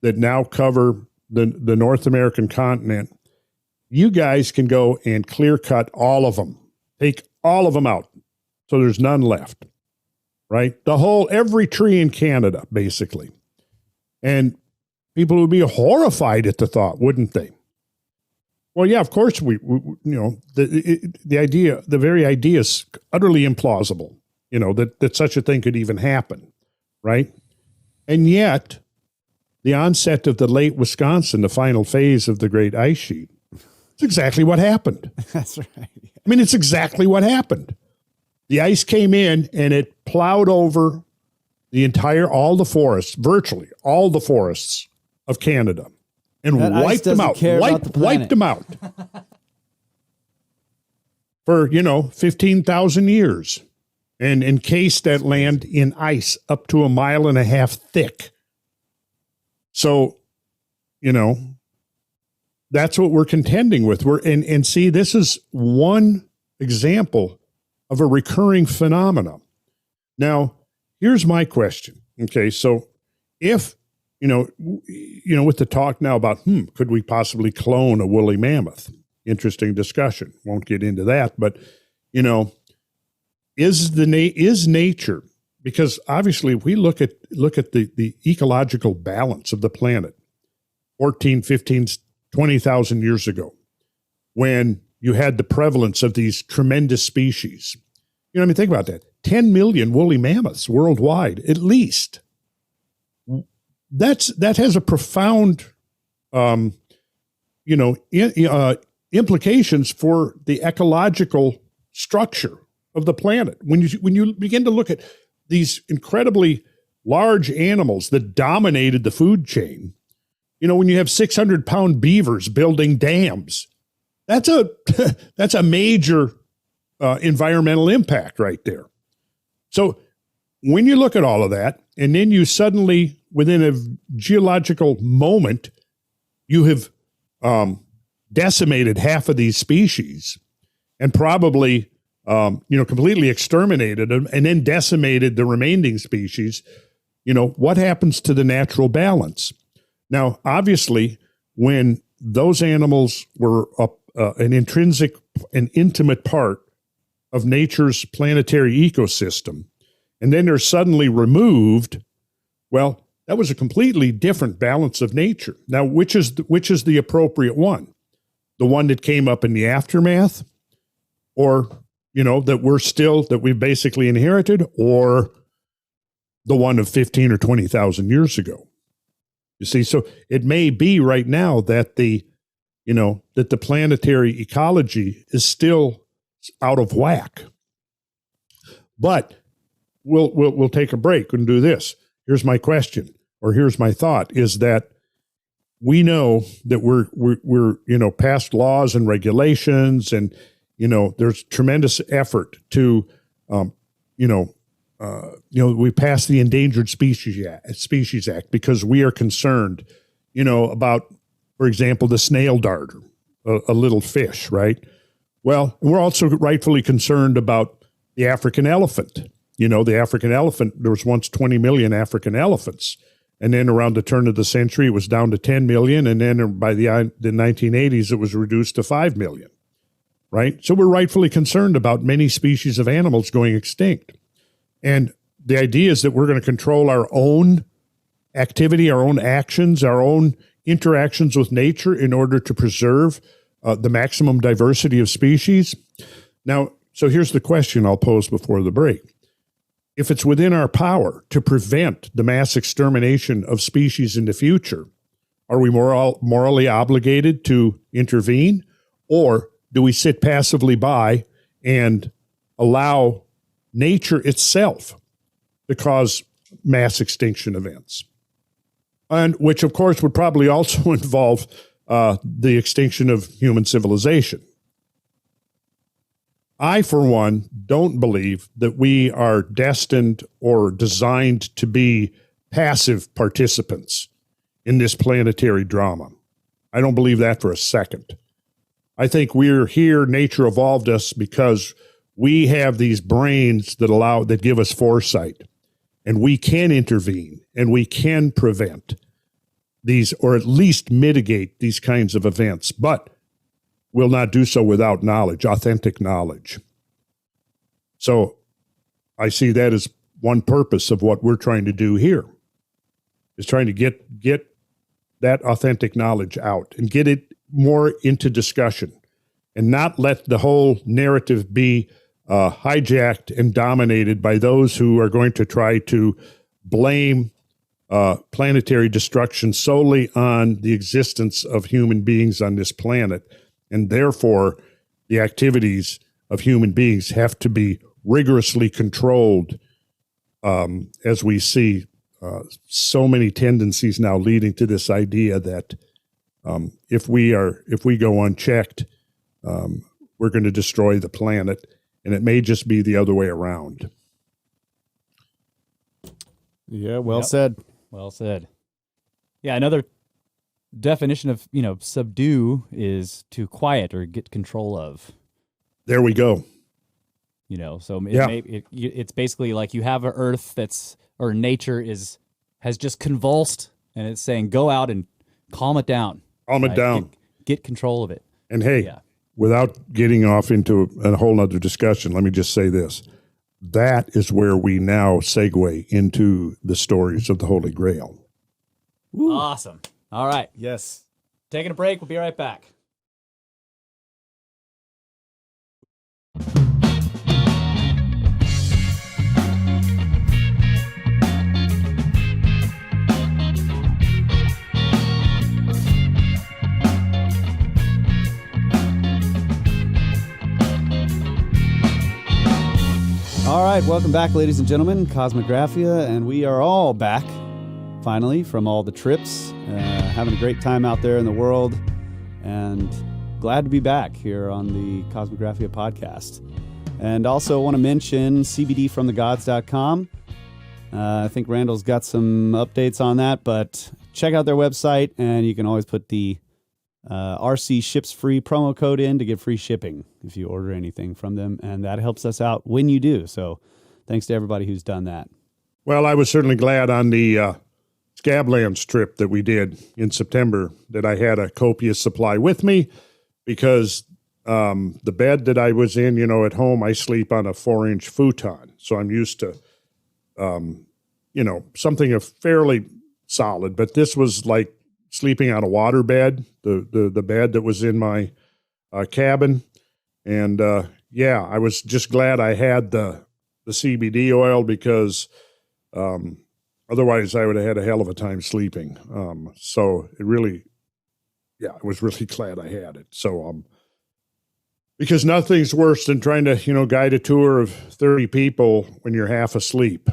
that now cover the North American continent. You guys can go and clear cut all of them. Take all of them out. So there's none left, right? Every tree in Canada, basically. And people would be horrified at the thought, wouldn't they? Well, yeah, of course the very idea is utterly implausible, that such a thing could even happen, right? And yet, the onset of the late Wisconsin, the final phase of the Great Ice Sheet, it's exactly what happened. That's right. I mean, it's exactly what happened. The ice came in and it plowed over all the forests, virtually all the forests of Canada, and wiped them out. Wiped them out for 15,000 years, and encased that land in ice up to 1.5 miles thick. So, that's what we're contending with. And see, this is one example of a recurring phenomena. Now, here's my question. Okay, so if with the talk now about could we possibly clone a woolly mammoth? Interesting discussion. Won't get into that, but is nature, because obviously if we look at the ecological balance of the planet 14, 15, 20,000 years ago, when you had the prevalence of these tremendous species. Think about that. 10 million woolly mammoths worldwide, at least. That has a profound, implications for the ecological structure of the planet. When you begin to look at these incredibly large animals that dominated the food chain, when you have 600-pound beavers building dams, that's a major environmental impact right there. So when you look at all of that, and then you suddenly, within a geological moment, you have decimated half of these species, and probably completely exterminated them, and then decimated the remaining species. What happens to the natural balance? Now, obviously, when those animals were an intrinsic and intimate part of nature's planetary ecosystem, and then they're suddenly removed, well, that was a completely different balance of nature. Now, which is the appropriate one? The one that came up in the aftermath, or, that we basically inherited, or the one of 15 or 20,000 years ago? You see, so it may be right now that the planetary ecology is still out of whack. But we'll take a break and do this. Here's my question, or here's my thought, is that we know that we're past laws and regulations, and there's tremendous effort to we passed the Endangered Species Act because we are concerned, about, for example, the snail darter, a little fish, right? Well, we're also rightfully concerned about the African elephant. The African elephant, there was once 20 million African elephants. And then around the turn of the century, it was down to 10 million. And then by the 1980s, it was reduced to 5 million, right? So we're rightfully concerned about many species of animals going extinct. And the idea is that we're going to control our own activity, our own actions, our own interactions with nature in order to preserve the maximum diversity of species. Now, so here's the question I'll pose before the break. If it's within our power to prevent the mass extermination of species in the future, are we morally obligated to intervene, or do we sit passively by and allow nature itself to cause mass extinction events? And which, of course, would probably also involve the extinction of human civilization. I, for one, don't believe that we are destined or designed to be passive participants in this planetary drama. I don't believe that for a second. I think we're here, nature evolved us because we have these brains that give us foresight, and we can intervene and we can prevent these, or at least mitigate these kinds of events, but will not do so without knowledge, authentic knowledge. So I see that as one purpose of what we're trying to do here, is trying to get that authentic knowledge out and get it more into discussion, and not let the whole narrative be hijacked and dominated by those who are going to try to blame planetary destruction solely on the existence of human beings on this planet. And therefore, the activities of human beings have to be rigorously controlled, as we see so many tendencies now leading to this idea that if we go unchecked, we're going to destroy the planet, and it may just be the other way around. Yeah, well said. Well said. Yeah, another definition of, subdue is to quiet or get control of. There we go. So it's basically like you have an Earth or nature has just convulsed, and it's saying, go out and calm it down. Calm it down. Get control of it. And hey, without getting off into a whole other discussion, let me just say this. That is where we now segue into the stories of the Holy Grail. Woo. Awesome. All right. Yes. Taking a break. We'll be right back. All right, welcome back, ladies and gentlemen. Cosmographia, and we are all back, finally, from all the trips, having a great time out there in the world, and glad to be back here on the Cosmographia podcast. And also want to mention cbdfromthegods.com. I think Randall's got some updates on that, but check out their website, and you can always put the RC Ships Free promo code in to get free shipping if you order anything from them, and that helps us out when you do. So thanks to everybody who's done that. Well, I was certainly glad on the Scablands trip that we did in September that I had a copious supply with me because the bed that I was in, at home, I sleep on a 4-inch futon. So I'm used to, something of fairly solid. But this was like sleeping on a water bed, the bed that was in my cabin. And I was just glad I had the CBD oil because otherwise I would have had a hell of a time sleeping. So it really, I was really glad I had it. So, because nothing's worse than trying to, guide a tour of 30 people when you're half asleep.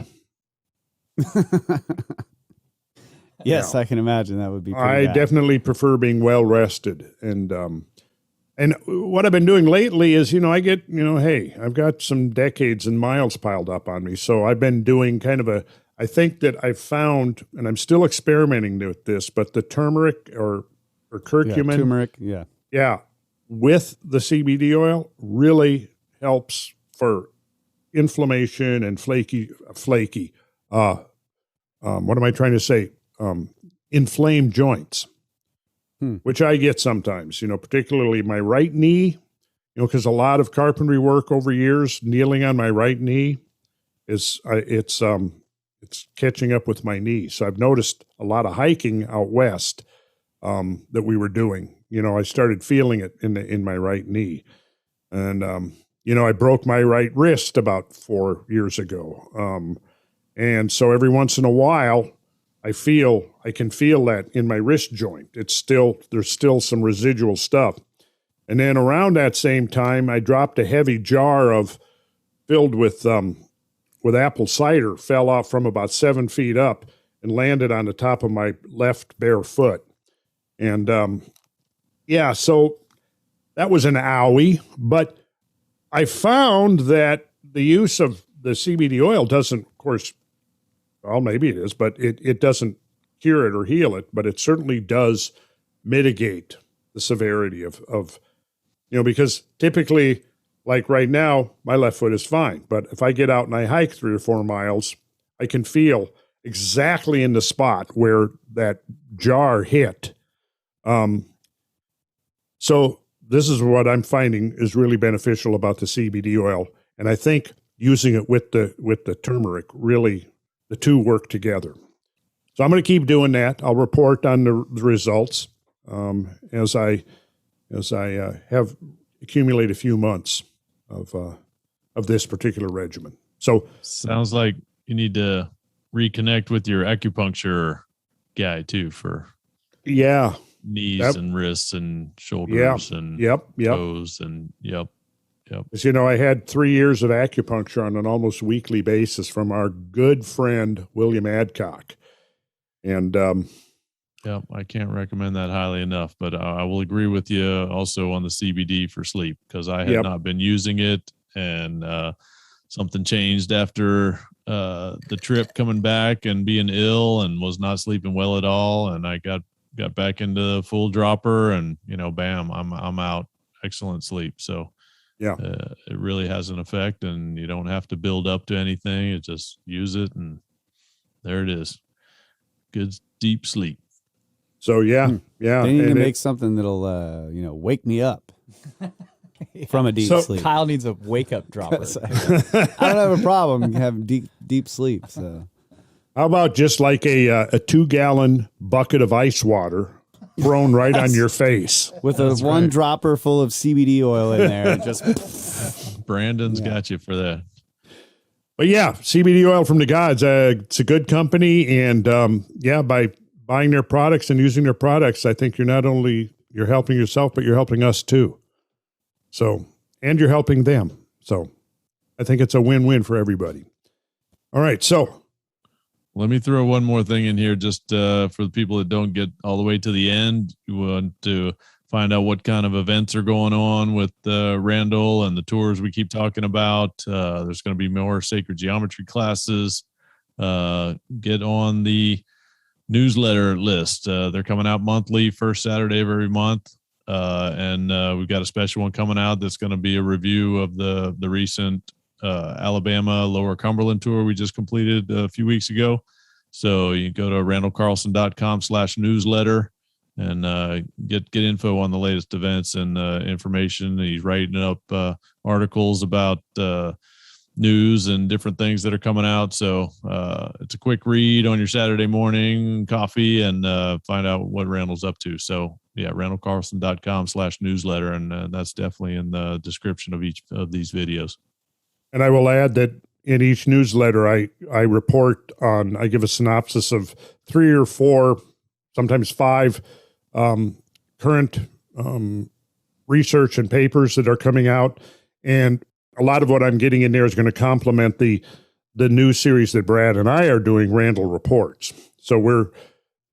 Yes, I can imagine that would be pretty I bad. definitely prefer being well rested. And what I've been doing lately is, I get, hey, I've got some decades and miles piled up on me. So I've been doing kind of I think that I've found, and I'm still experimenting with this, but the turmeric or curcumin. Turmeric, Yeah, with the CBD oil really helps for inflammation and flaky. What am I trying to say? Inflamed joints, which I get sometimes, particularly my right knee, because a lot of carpentry work over years, kneeling on my right knee it's catching up with my knee. So I've noticed a lot of hiking out west that we were doing. I started feeling it in my right knee. And, I broke my right wrist about 4 years ago. And so every once in a while, I can feel that in my wrist joint. There's still some residual stuff. And then around that same time, I dropped a heavy jar filled with apple cider, fell off from about 7 feet up and landed on the top of my left bare foot. And, so that was an owie, but I found that the use of the CBD oil doesn't, of course, well, maybe it is, but it doesn't cure it or heal it, but it certainly does mitigate the severity of because typically, like right now, my left foot is fine. But if I get out and I hike 3 or 4 miles, I can feel exactly in the spot where that jar hit. So this is what I'm finding is really beneficial about the CBD oil. And I think using it with the turmeric, really, the two work together. So I'm going to keep doing that. I'll report on the results as I have accumulated a few months of this particular regimen. So sounds like you need to reconnect with your acupuncture guy too for knees and wrists and shoulders and toes and As I had 3 years of acupuncture on an almost weekly basis from our good friend William Adcock. And I can't recommend that highly enough, but I will agree with you also on the CBD for sleep because I had not been using it, and something changed after the trip coming back and being ill and was not sleeping well at all, and I got back into full dropper, and bam, I'm out. Excellent sleep. So it really has an effect, and you don't have to build up to anything. You just use it, and there it is. Good deep sleep. So They need to make something that'll wake me up from a deep sleep. Kyle needs a wake up dropper. I don't have a problem having deep sleep. So how about just like a 2-gallon bucket of ice water thrown right on your face with one dropper full of CBD oil in there? And just Brandon's got you for that. But CBD oil from the gods. It's a good company, and by buying their products and using their products, I think you're helping yourself, but you're helping us too. So, and you're helping them. So, I think it's a win-win for everybody. All right, so let me throw one more thing in here, just for the people that don't get all the way to the end. You want to find out what kind of events are going on with Randall and the tours we keep talking about. There's going to be more sacred geometry classes. Get on the newsletter list. They're coming out monthly, first Saturday of every month. And we've got a special one coming out that's going to be a review of the recent Alabama Lower Cumberland tour we just completed a few weeks ago. So you go to randallcarlson.com/newsletter and get info on the latest events and information. He's writing up articles about news and different things that are coming out. So it's a quick read on your Saturday morning coffee and find out what Randall's up to. So yeah, randallcarlson.com/newsletter. And that's definitely in the description of each of these videos. And I will add that in each newsletter, I report on, I give a synopsis of 3 or 4, sometimes 5 current research and papers that are coming out. And a lot of what I'm getting in there is going to complement the new series that Brad and I are doing, Randall Reports. So we're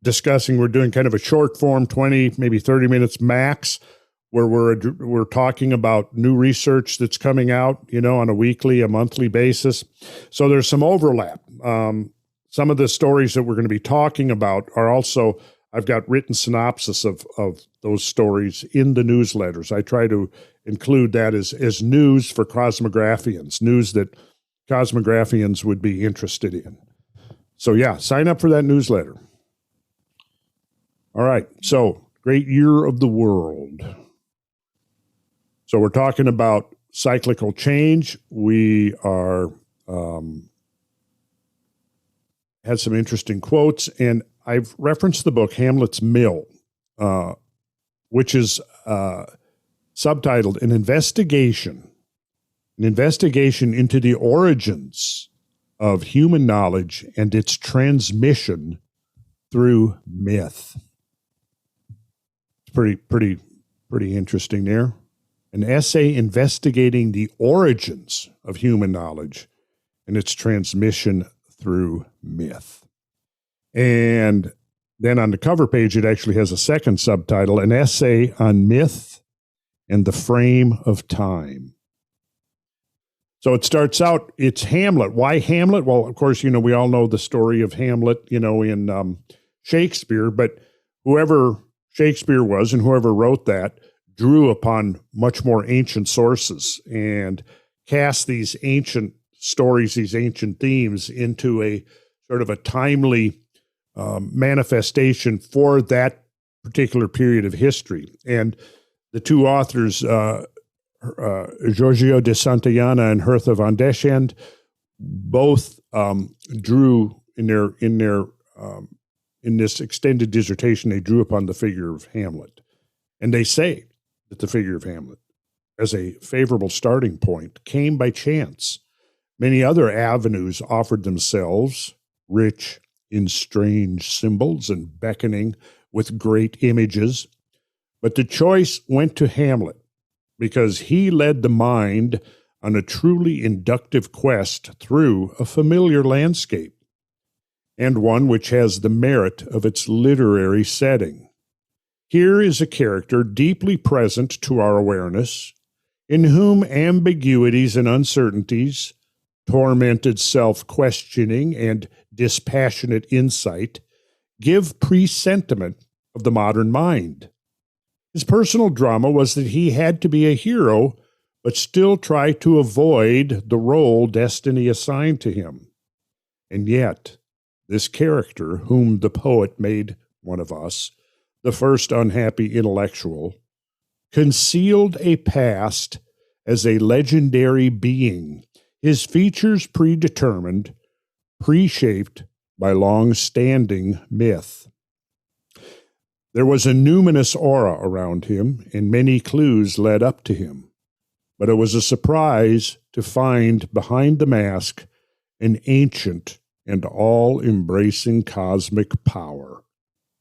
doing kind of a short form, 20, maybe 30 minutes max, where we're talking about new research that's coming out, on a weekly, a monthly basis. So there's some overlap. Some of the stories that we're going to be talking about are also, I've got written synopsis of those stories in the newsletters. I try to include that as news for Cosmographians, news that Cosmographians would be interested in. So yeah, sign up for that newsletter. All right, so great year of the world. So we're talking about cyclical change. We are had some interesting quotes, and I've referenced the book Hamlet's Mill, which is subtitled An Investigation into the Origins of Human Knowledge and Its Transmission Through Myth. It's pretty interesting there. An essay investigating the origins of human knowledge and its transmission through myth. And then on the cover page, it actually has a second subtitle, An Essay on Myth and the Frame of Time. So it starts out, it's Hamlet. Why Hamlet? Well, of course, we all know the story of Hamlet, in Shakespeare, but whoever Shakespeare was and whoever wrote that drew upon much more ancient sources and cast these ancient stories, these ancient themes into a sort of a timely manifestation for that particular period of history. And the two authors, Giorgio de Santayana and Hertha von Deschend, both drew in this extended dissertation, they drew upon the figure of Hamlet. And they say that the figure of Hamlet, as a favorable starting point, came by chance. Many other avenues offered themselves, rich in strange symbols and beckoning with great images. But the choice went to Hamlet because he led the mind on a truly inductive quest through a familiar landscape, and one which has the merit of its literary setting. Here is a character deeply present to our awareness, in whom ambiguities and uncertainties, tormented self-questioning, and dispassionate insight give presentiment of the modern mind. His personal drama was that he had to be a hero, but still try to avoid the role destiny assigned to him. And yet, this character, whom the poet made one of us, the first unhappy intellectual, concealed a past as a legendary being, his features predetermined, pre-shaped by long-standing myth. There was a numinous aura around him, and many clues led up to him. But it was a surprise to find behind the mask an ancient and all-embracing cosmic power,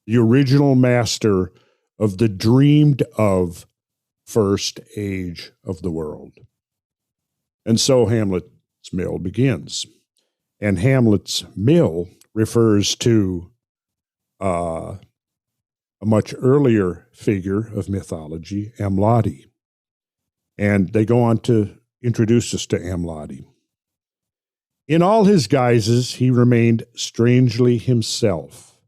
the original master of the dreamed-of first age of the world. And so Hamlet's Mill begins. And Hamlet's Mill refers to a much earlier figure of mythology, Amladi. And they go on to introduce us to Amladi. In all his guises, he remained strangely himself.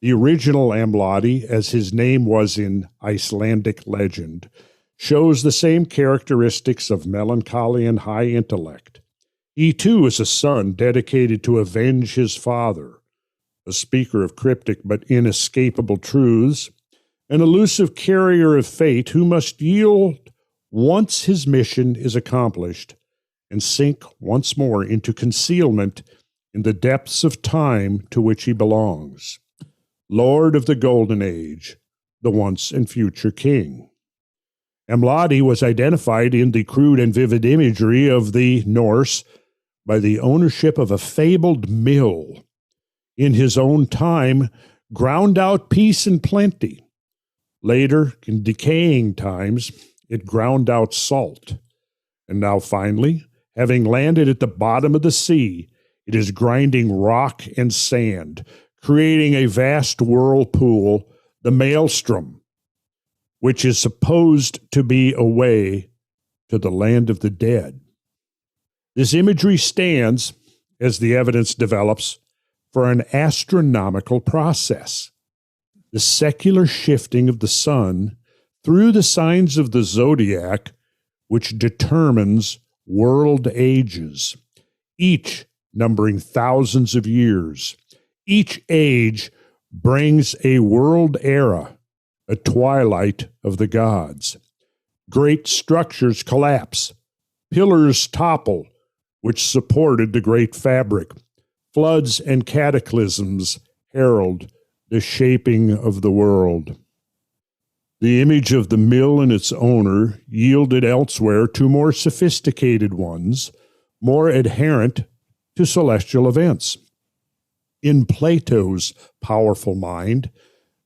The original Amladi, as his name was in Icelandic legend, shows the same characteristics of melancholy and high intellect. He, too, is a son dedicated to avenge his father, a speaker of cryptic but inescapable truths, an elusive carrier of fate who must yield once his mission is accomplished and sink once more into concealment in the depths of time to which he belongs. Lord of the Golden Age, the once and future king. Emladi was identified in the crude and vivid imagery of the Norse by the ownership of a fabled mill. In his own time, ground out peace and plenty. Later, in decaying times, it ground out salt. And now finally, having landed at the bottom of the sea, it is grinding rock and sand, creating a vast whirlpool, the maelstrom, which is supposed to be a way to the land of the dead. This imagery stands, as the evidence develops, for an astronomical process, the secular shifting of the sun through the signs of the zodiac, which determines world ages, each numbering thousands of years. Each age brings a world era, a twilight of the gods. Great structures collapse, pillars topple, which supported the great fabric. Floods and cataclysms herald the shaping of the world. The image of the mill and its owner yielded elsewhere to more sophisticated ones, more adherent to celestial events. In Plato's powerful mind,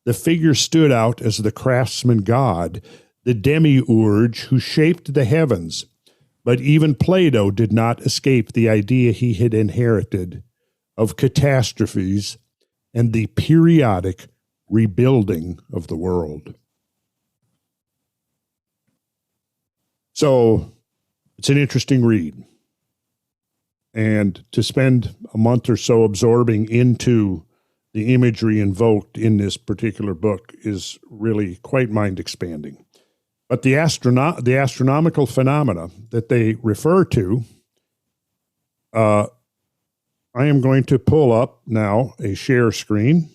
the figure stood out as the craftsman god, the demiurge who shaped the heavens. But even Plato did not escape the idea he had inherited of catastrophes and the periodic rebuilding of the world. So it's an interesting read. And to spend a month or so absorbing into the imagery invoked in this particular book is really quite mind-expanding. But the astronomical phenomena that they refer to, I am going to pull up now a share screen,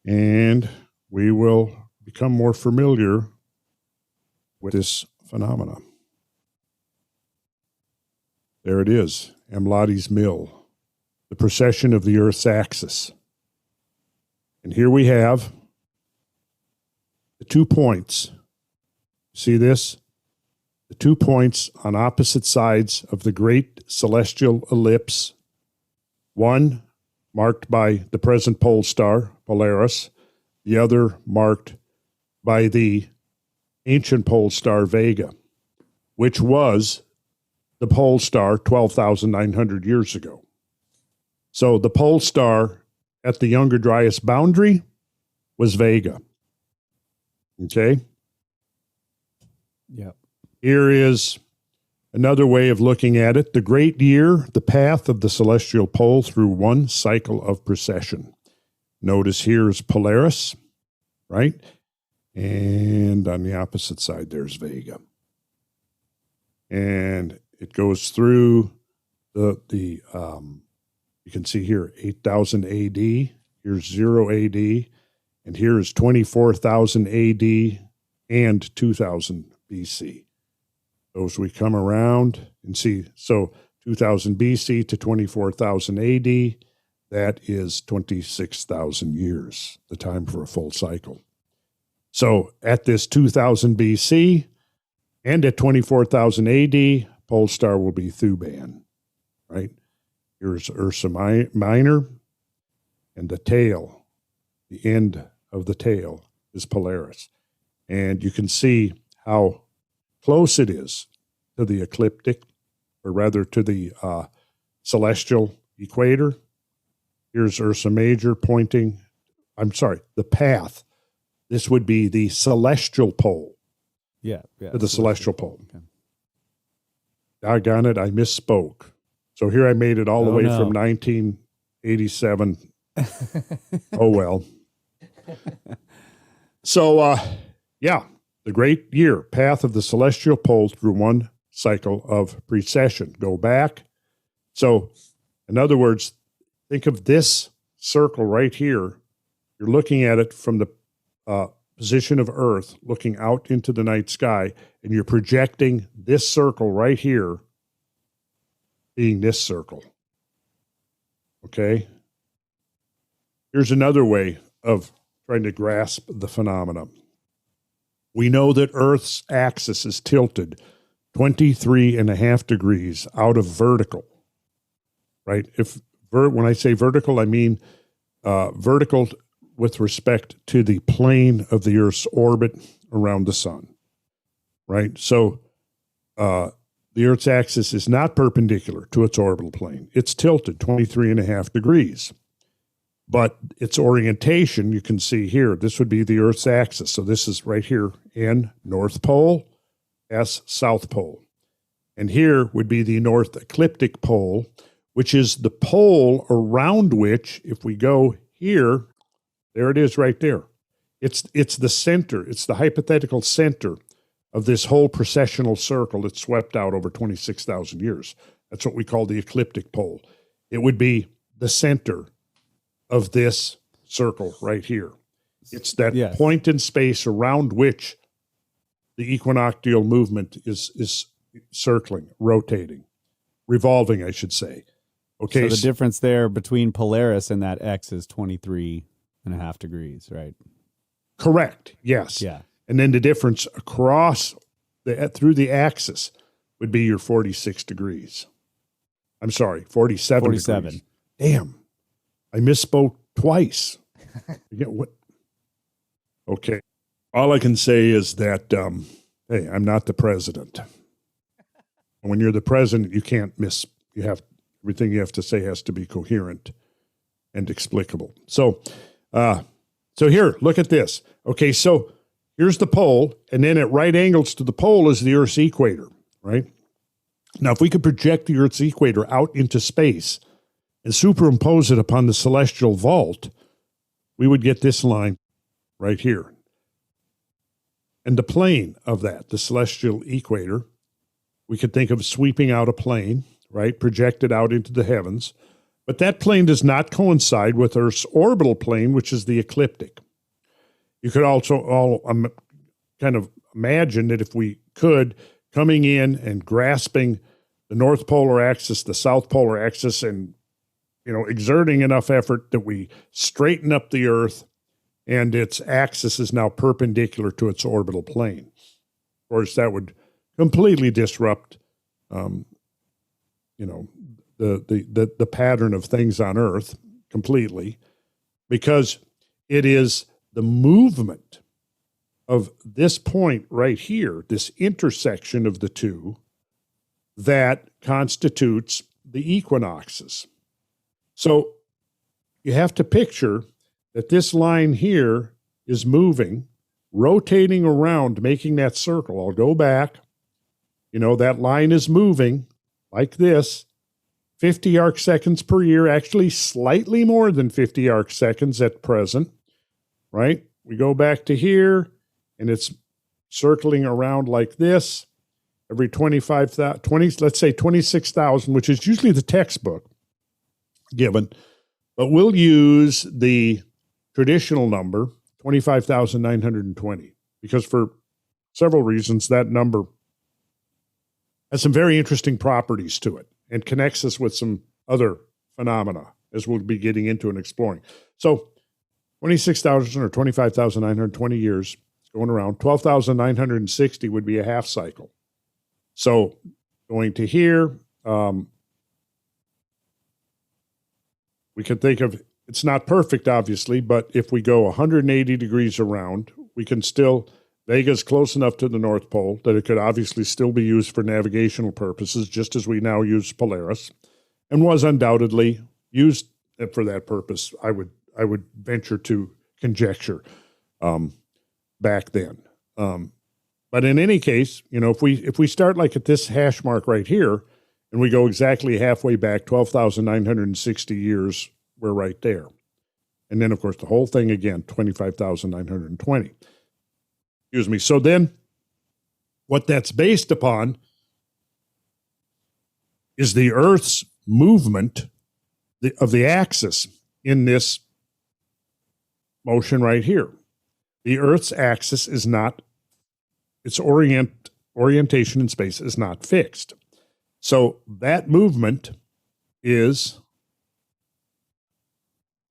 and we will become more familiar with this phenomena. There it is, Emladi's mill, the precession of the Earth's axis. And here we have the 2 points. See this? The 2 points on opposite sides of the great celestial ellipse. One marked by the present pole star, Polaris. The other marked by the ancient pole star, Vega, which was the pole star 12,900 years ago. So the pole star at the Younger Dryas boundary was Vega. Okay? Yeah. Here is another way of looking at it. The great year, the path of the celestial pole through one cycle of precession. Notice here is Polaris, right? And on the opposite side, there's Vega. And it goes through you can see here 8,000 AD, here's 0 AD, and here is 24,000 AD and 2,000 BC. So as we come around and see, so 2000 BC to 24,000 AD, that is 26,000 years, the time for a full cycle. So at this 2000 BC and at 24,000 AD, pole star will be Thuban, right? Here's Ursa Minor, and the tail, the end of the tail is Polaris. And you can see how close it is to the ecliptic, or rather to the celestial equator. Here's Ursa Major pointing, the path. This would be the celestial pole. Yeah. To the celestial pole. Okay. Doggone it, I misspoke. So here I made it all the way from 1987. Oh, well. So, the great year, path of the celestial pole through one cycle of precession. Go back. So, in other words, think of this circle right here, you're looking at it from the position of Earth, looking out into the night sky, and you're projecting this circle right here being this circle. Okay? Here's another way of trying to grasp the phenomena. We know that Earth's axis is tilted 23.5 degrees out of vertical, right? When I say vertical, I mean vertical with respect to the plane of the Earth's orbit around the sun, right? So the Earth's axis is not perpendicular to its orbital plane. It's tilted 23.5 degrees. But its orientation, you can see here, this would be the Earth's axis. So this is right here, N, North Pole, S, South Pole. And here would be the North Ecliptic Pole, which is the pole around which, if we go here, there it is right there. It's the center, it's the hypothetical center of this whole precessional circle that swept out over 26,000 years. That's what we call the ecliptic pole. It would be the center of this circle right here. It's that point in space around which the equinoctial movement is circling, rotating, revolving, I should say. Okay. So the difference there between Polaris and that X is 23.5 degrees, right? Correct. Yes. Yeah. And then the difference across through the axis would be your 46 degrees. I'm sorry, 47 degrees. Damn. I misspoke twice. What? Okay. All I can say is that, hey, I'm not the president. When you're the president, you can't miss. Everything you have to say has to be coherent and explicable. So here, look at this. Okay, so here's the pole, and then at right angles to the pole is the Earth's equator, right? Now, if we could project the Earth's equator out into space and superimpose it upon the celestial vault, we would get this line right here. And the plane of that, the celestial equator, we could think of sweeping out a plane, right, projected out into the heavens. But that plane does not coincide with Earth's orbital plane, which is the ecliptic. You could also kind of imagine that if we could, coming in and grasping the north polar axis, the south polar axis, and exerting enough effort that we straighten up the Earth and its axis is now perpendicular to its orbital plane. Of course, that would completely disrupt, the pattern of things on Earth completely, because it is the movement of this point right here, this intersection of the two, that constitutes the equinoxes. So you have to picture that this line here is moving, rotating around, making that circle. I'll go back. That line is moving like this, 50 arc seconds per year, actually slightly more than 50 arc seconds at present, right? We go back to here, and it's circling around like this every 25,000, let's say 26,000, which is usually the textbook given, but we'll use the traditional number, 25,920, because for several reasons, that number has some very interesting properties to it and connects us with some other phenomena, as we'll be getting into and exploring. So 26,000 or 25,920 years going around, 12,960 would be a half cycle. So going to here, we can think of, it's not perfect, obviously, but if we go 180 degrees around, we can still, Vega's close enough to the North Pole that it could obviously still be used for navigational purposes, just as we now use Polaris, and was undoubtedly used for that purpose, I would venture to conjecture back then. But in any case, if we start like at this hash mark right here, and we go exactly halfway back, 12,960 years, we're right there. And then, of course, the whole thing again, 25,920. Excuse me. So then what that's based upon is the Earth's movement of the axis in this motion right here. The Earth's axis is not, its orientation in space is not fixed. So that movement is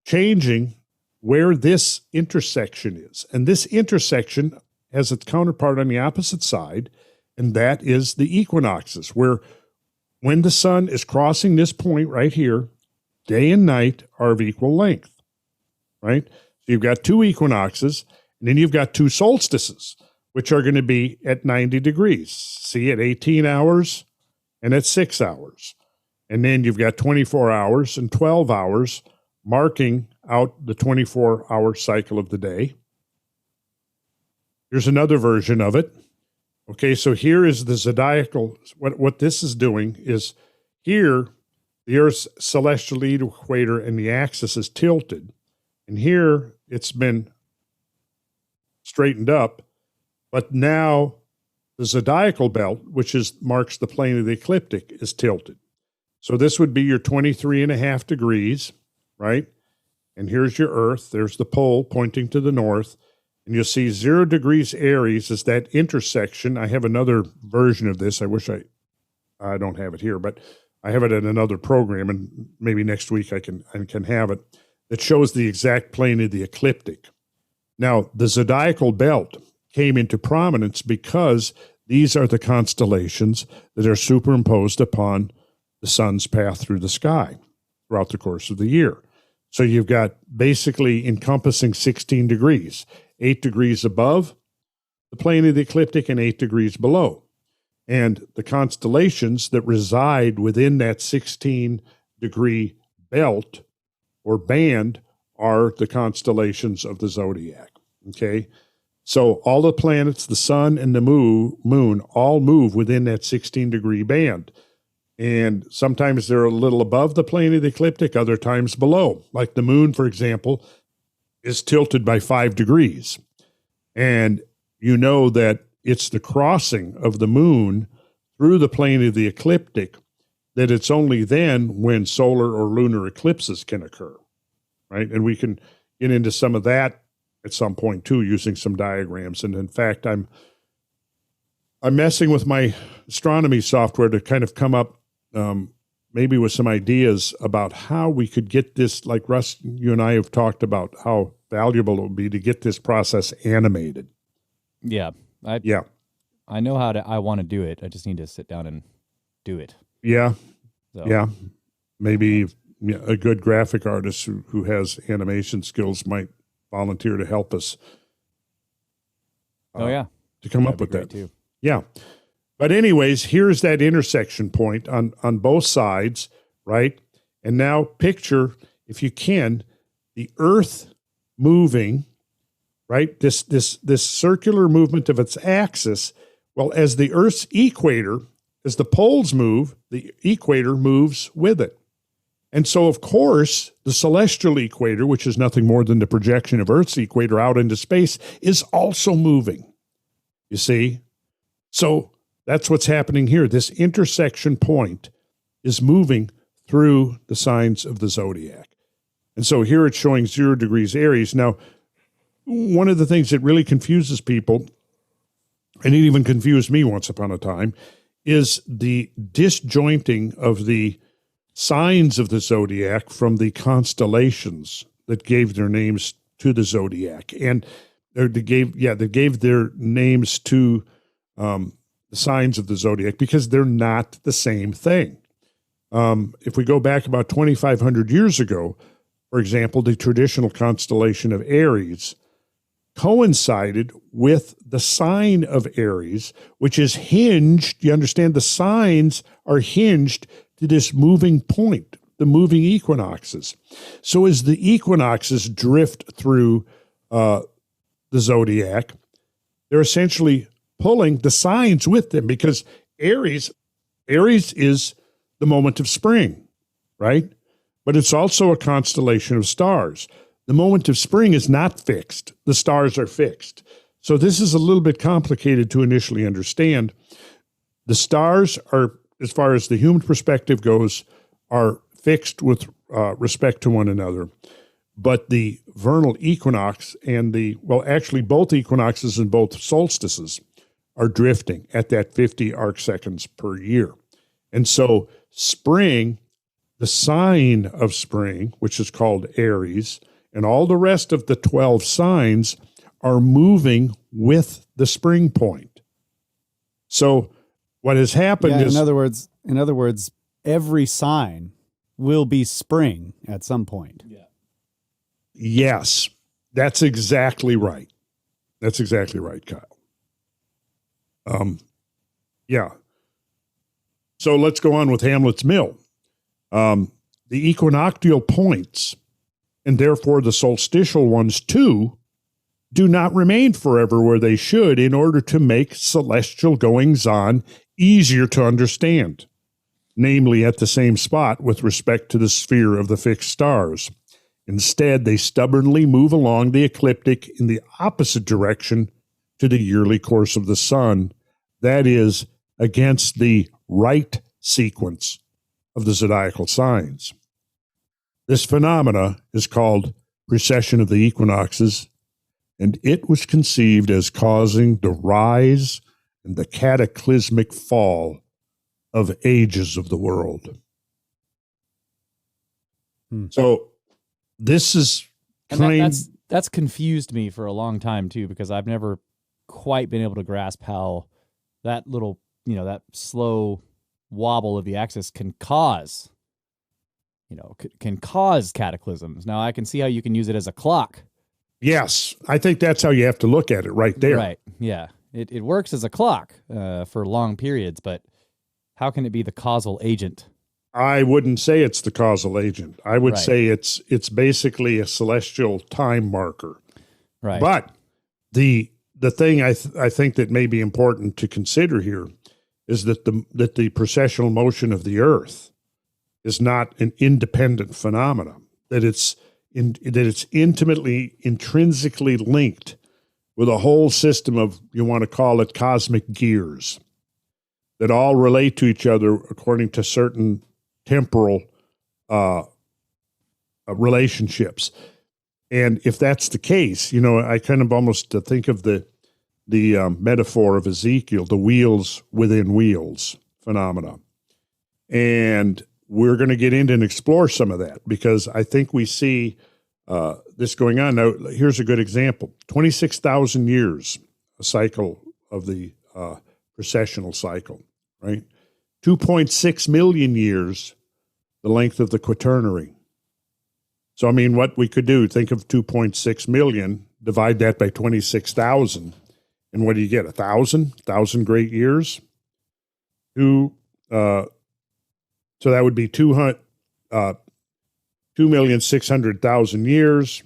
changing where this intersection is. And this intersection has its counterpart on the opposite side, and that is the equinoxes, where when the sun is crossing this point right here, day and night are of equal length, right? So you've got two equinoxes, and then you've got two solstices, which are going to be at 90 degrees. See, at 18 hours and at 6 hours. And then you've got 24 hours and 12 hours marking out the 24-hour cycle of the day. Here's another version of it. Okay, so here is the zodiacal. What this is doing is here, the Earth's celestial equator and the axis is tilted. And here it's been straightened up. But now the zodiacal belt, which marks the plane of the ecliptic, is tilted. So this would be your 23.5 degrees, right? And here's your Earth. There's the pole pointing to the north. And you'll see 0 degrees Aries is that intersection. I have another version of this. I wish I don't have it here, but I have it in another program, and maybe next week I can have it, that shows the exact plane of the ecliptic. Now, the zodiacal belt came into prominence because these are the constellations that are superimposed upon the sun's path through the sky throughout the course of the year. So you've got basically encompassing 16 degrees, 8 degrees above the plane of the ecliptic and 8 degrees below. And the constellations that reside within that 16-degree belt or band are the constellations of the zodiac, okay? So all the planets, the sun and the moon all move within that 16-degree band. And sometimes they're a little above the plane of the ecliptic, other times below. Like the moon, for example, is tilted by 5 degrees. And you know that it's the crossing of the moon through the plane of the ecliptic that it's only then when solar or lunar eclipses can occur, right? And we can get into some of that at some point too, using some diagrams. And in fact, I'm messing with my astronomy software to kind of come up maybe with some ideas about how we could get this, like Russ, you and I have talked about how valuable it would be to get this process animated. Yeah. I know how I want to do it. I just need to sit down and do it. Yeah. So. Yeah. Maybe a good graphic artist who has animation skills might volunteer to help us. To come up with that too. Yeah. But anyways, here's that intersection point on both sides, right? And now picture, if you can, the Earth moving, right? This circular movement of its axis. Well, as the Earth's equator, as the poles move, the equator moves with it. And so, of course, the celestial equator, which is nothing more than the projection of Earth's equator out into space, is also moving. You see? So that's what's happening here. This intersection point is moving through the signs of the zodiac. And so here it's showing 0 degrees Aries. Now, one of the things that really confuses people, and it even confused me once upon a time, is the disjointing of the signs of the zodiac from the constellations that gave their names to the zodiac. And they gave their names to the signs of the zodiac because they're not the same thing. If we go back about 2,500 years ago, for example, the traditional constellation of Aries coincided with the sign of Aries, which is hinged. You understand, the signs are hinged to this moving point, the moving equinoxes. So as the equinoxes drift through the zodiac, they're essentially pulling the signs with them, because Aries is the moment of spring, right? But it's also a constellation of stars. The moment of spring is not fixed. The stars are fixed. So this is a little bit complicated to initially understand. The stars are, as far as the human perspective goes, are fixed with respect to one another. but the vernal equinox and both equinoxes and both solstices are drifting at that 50 arcseconds per year. And so spring, the sign of spring, which is called Aries, and all the rest of the 12 signs are moving with the spring point. So what has happened is... In other words, every sign will be spring at some point. Yeah. Yes, that's exactly right. That's exactly right, Kyle. Yeah. So let's go on with Hamlet's Mill. The equinoctial points, and therefore the solstitial ones too, do not remain forever where they should in order to make celestial goings-on easier to understand, namely at the same spot with respect to the sphere of the fixed stars. Instead, they stubbornly move along the ecliptic in the opposite direction to the yearly course of the sun, that is, against the right sequence of the zodiacal signs. This phenomena is called precession of the equinoxes, and it was conceived as causing the rise and the cataclysmic fall of ages of the world. So this is that's confused me for a long time too, because I've never quite been able to grasp how that little, that slow wobble of the axis can cause cataclysms. Now I can see how you can use it as a clock. Yes, I think that's how you have to look at it right there. Right. Yeah. It works as a clock for long periods, but how can it be the causal agent? I wouldn't say it's the causal agent. I would say it's basically a celestial time marker. Right. But the thing I think that may be important to consider here is that the precessional motion of the Earth is not an independent phenomenon. That it's intimately, intrinsically linked with a whole system of, you want to call it, cosmic gears that all relate to each other according to certain temporal relationships. And if that's the case, I kind of almost think of the metaphor of Ezekiel, the wheels within wheels phenomena. And we're going to get into and explore some of that because I think we see this going on. Now, here's a good example. 26,000 years, a cycle of the precessional cycle, right? 2.6 million years, the length of the quaternary. So, what we could do, think of 2.6 million, divide that by 26,000, and what do you get? 1,000 great years? So that would be 2,600,000 years.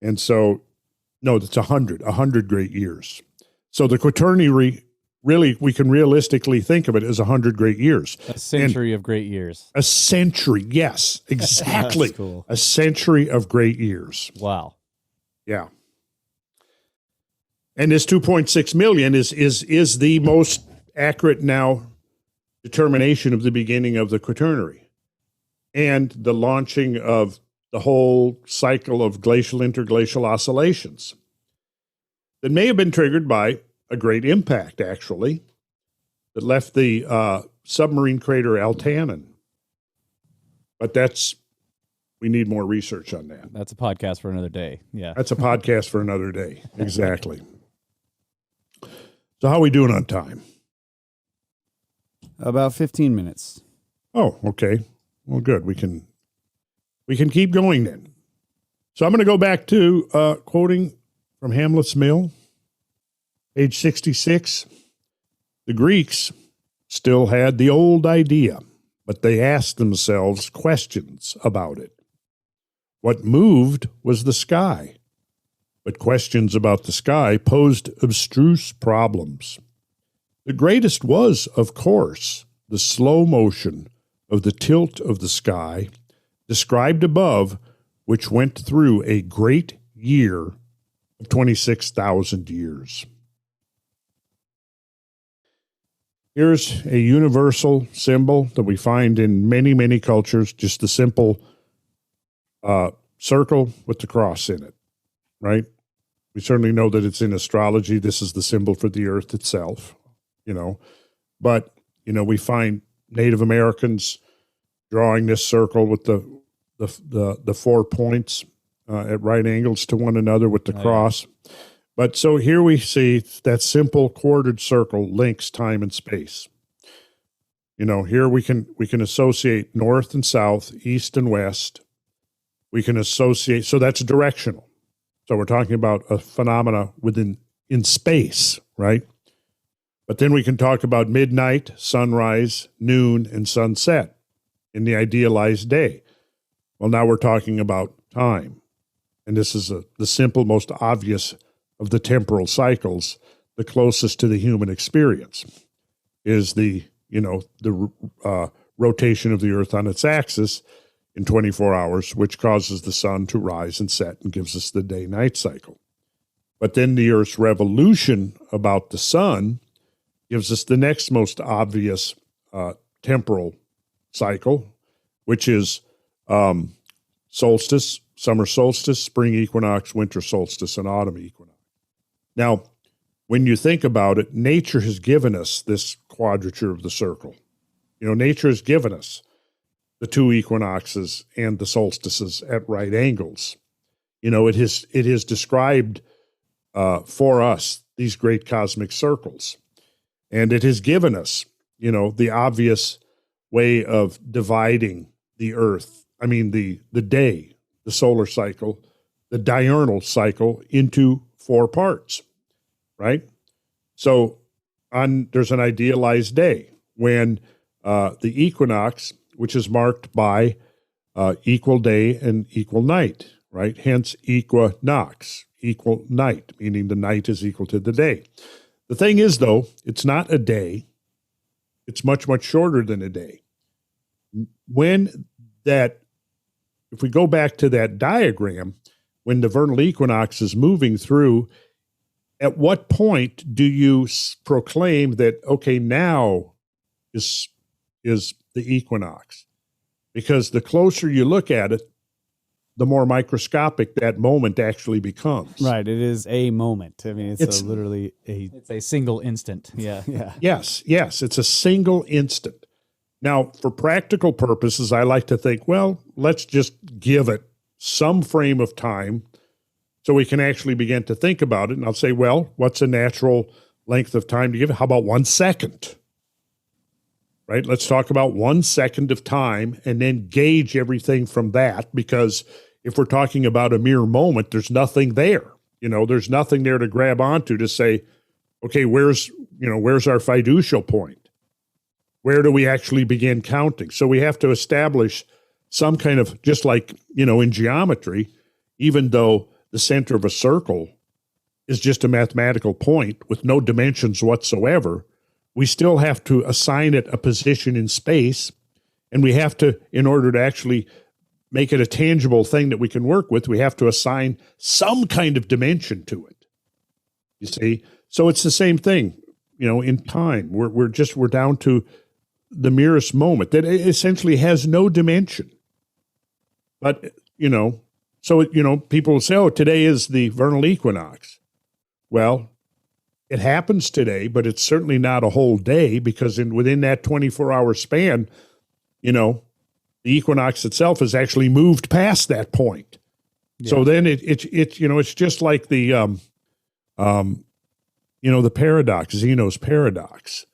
And so, no, that's 100 great years. So the quaternary, really, we can realistically think of it as 100 great years. A century of great years. A century, yes, exactly. That's cool. A century of great years. Wow. Yeah. And this 2.6 million is the most accurate now determination of the beginning of the quaternary and the launching of the whole cycle of glacial interglacial oscillations that may have been triggered by a great impact, actually, that left the submarine crater Altanin. But we need more research on that. That's a podcast for another day. Yeah. That's a podcast for another day. Exactly. So how are we doing on time? About 15 minutes. Oh, okay. Well, good. We can keep going then. So I'm going to go back to quoting from Hamlet's Mill, page 66. The Greeks still had the old idea, but they asked themselves questions about it. What moved was the sky, but questions about the sky posed abstruse problems. The greatest was, of course, the slow motion of the tilt of the sky described above, which went through a great year of 26,000 years. Here's a universal symbol that we find in many, many cultures, just the simple circle with the cross in it, right? We certainly know that it's in astrology. This is the symbol for the earth itself, But, we find Native Americans drawing this circle with the 4 points at right angles to one another with the cross. Yeah. But so here we see that simple quartered circle links time and space. Here we can associate north and south, east and west. We can associate, so that's directional. So we're talking about a phenomena in space, right? But then we can talk about midnight, sunrise, noon, and sunset in the idealized day. Well, now we're talking about time. And this is the simple, most obvious of the temporal cycles, the closest to the human experience, is the rotation of the earth on its axis in 24 hours, which causes the sun to rise and set and gives us the day-night cycle. But then the earth's revolution about the sun gives us the next most obvious temporal cycle, which is solstice, summer solstice, spring equinox, winter solstice, and autumn equinox. Now, when you think about it, nature has given us this quadrature of the circle. Nature has given us the 2 equinoxes and the solstices at right angles. It has described for us these great cosmic circles. And it has given us, the obvious way of dividing the earth, the day, the solar cycle, the diurnal cycle into 4 parts, right? So there's an idealized day when the equinox, which is marked by equal day and equal night, right? Hence equinox, equal night, meaning the night is equal to the day. The thing is, though, it's not a day. It's much, much shorter than a day. If we go back to that diagram, when the vernal equinox is moving through, at what point do you proclaim that, okay, now is the equinox? Because the closer you look at it, the more microscopic that moment actually becomes. Right. It is a moment. It's literally It's a single instant. Yeah. Yeah. Yes. It's a single instant. Now, for practical purposes, I like to think, well, let's just give it some frame of time so we can actually begin to think about it. And I'll say, well, what's a natural length of time to give it? How about 1 second? Right? Let's talk about 1 second of time and then gauge everything from that, because if we're talking about a mere moment, there's nothing there. There's nothing there to grab onto to say, okay, where's our fiducial point? Where do we actually begin counting? So we have to establish some kind of, just like, in geometry, even though the center of a circle is just a mathematical point with no dimensions whatsoever, we still have to assign it a position in space. And we have to, in order to actually make it a tangible thing that we can work with, we have to assign some kind of dimension to it. You see? So it's the same thing, in time. We're down to the merest moment that essentially has no dimension. But, people will say, oh, today is the vernal equinox. Well, it happens today, but it's certainly not a whole day, because within that 24-hour span, the equinox itself has actually moved past that point. Yeah. So then it's just like the paradox, Zeno's paradox.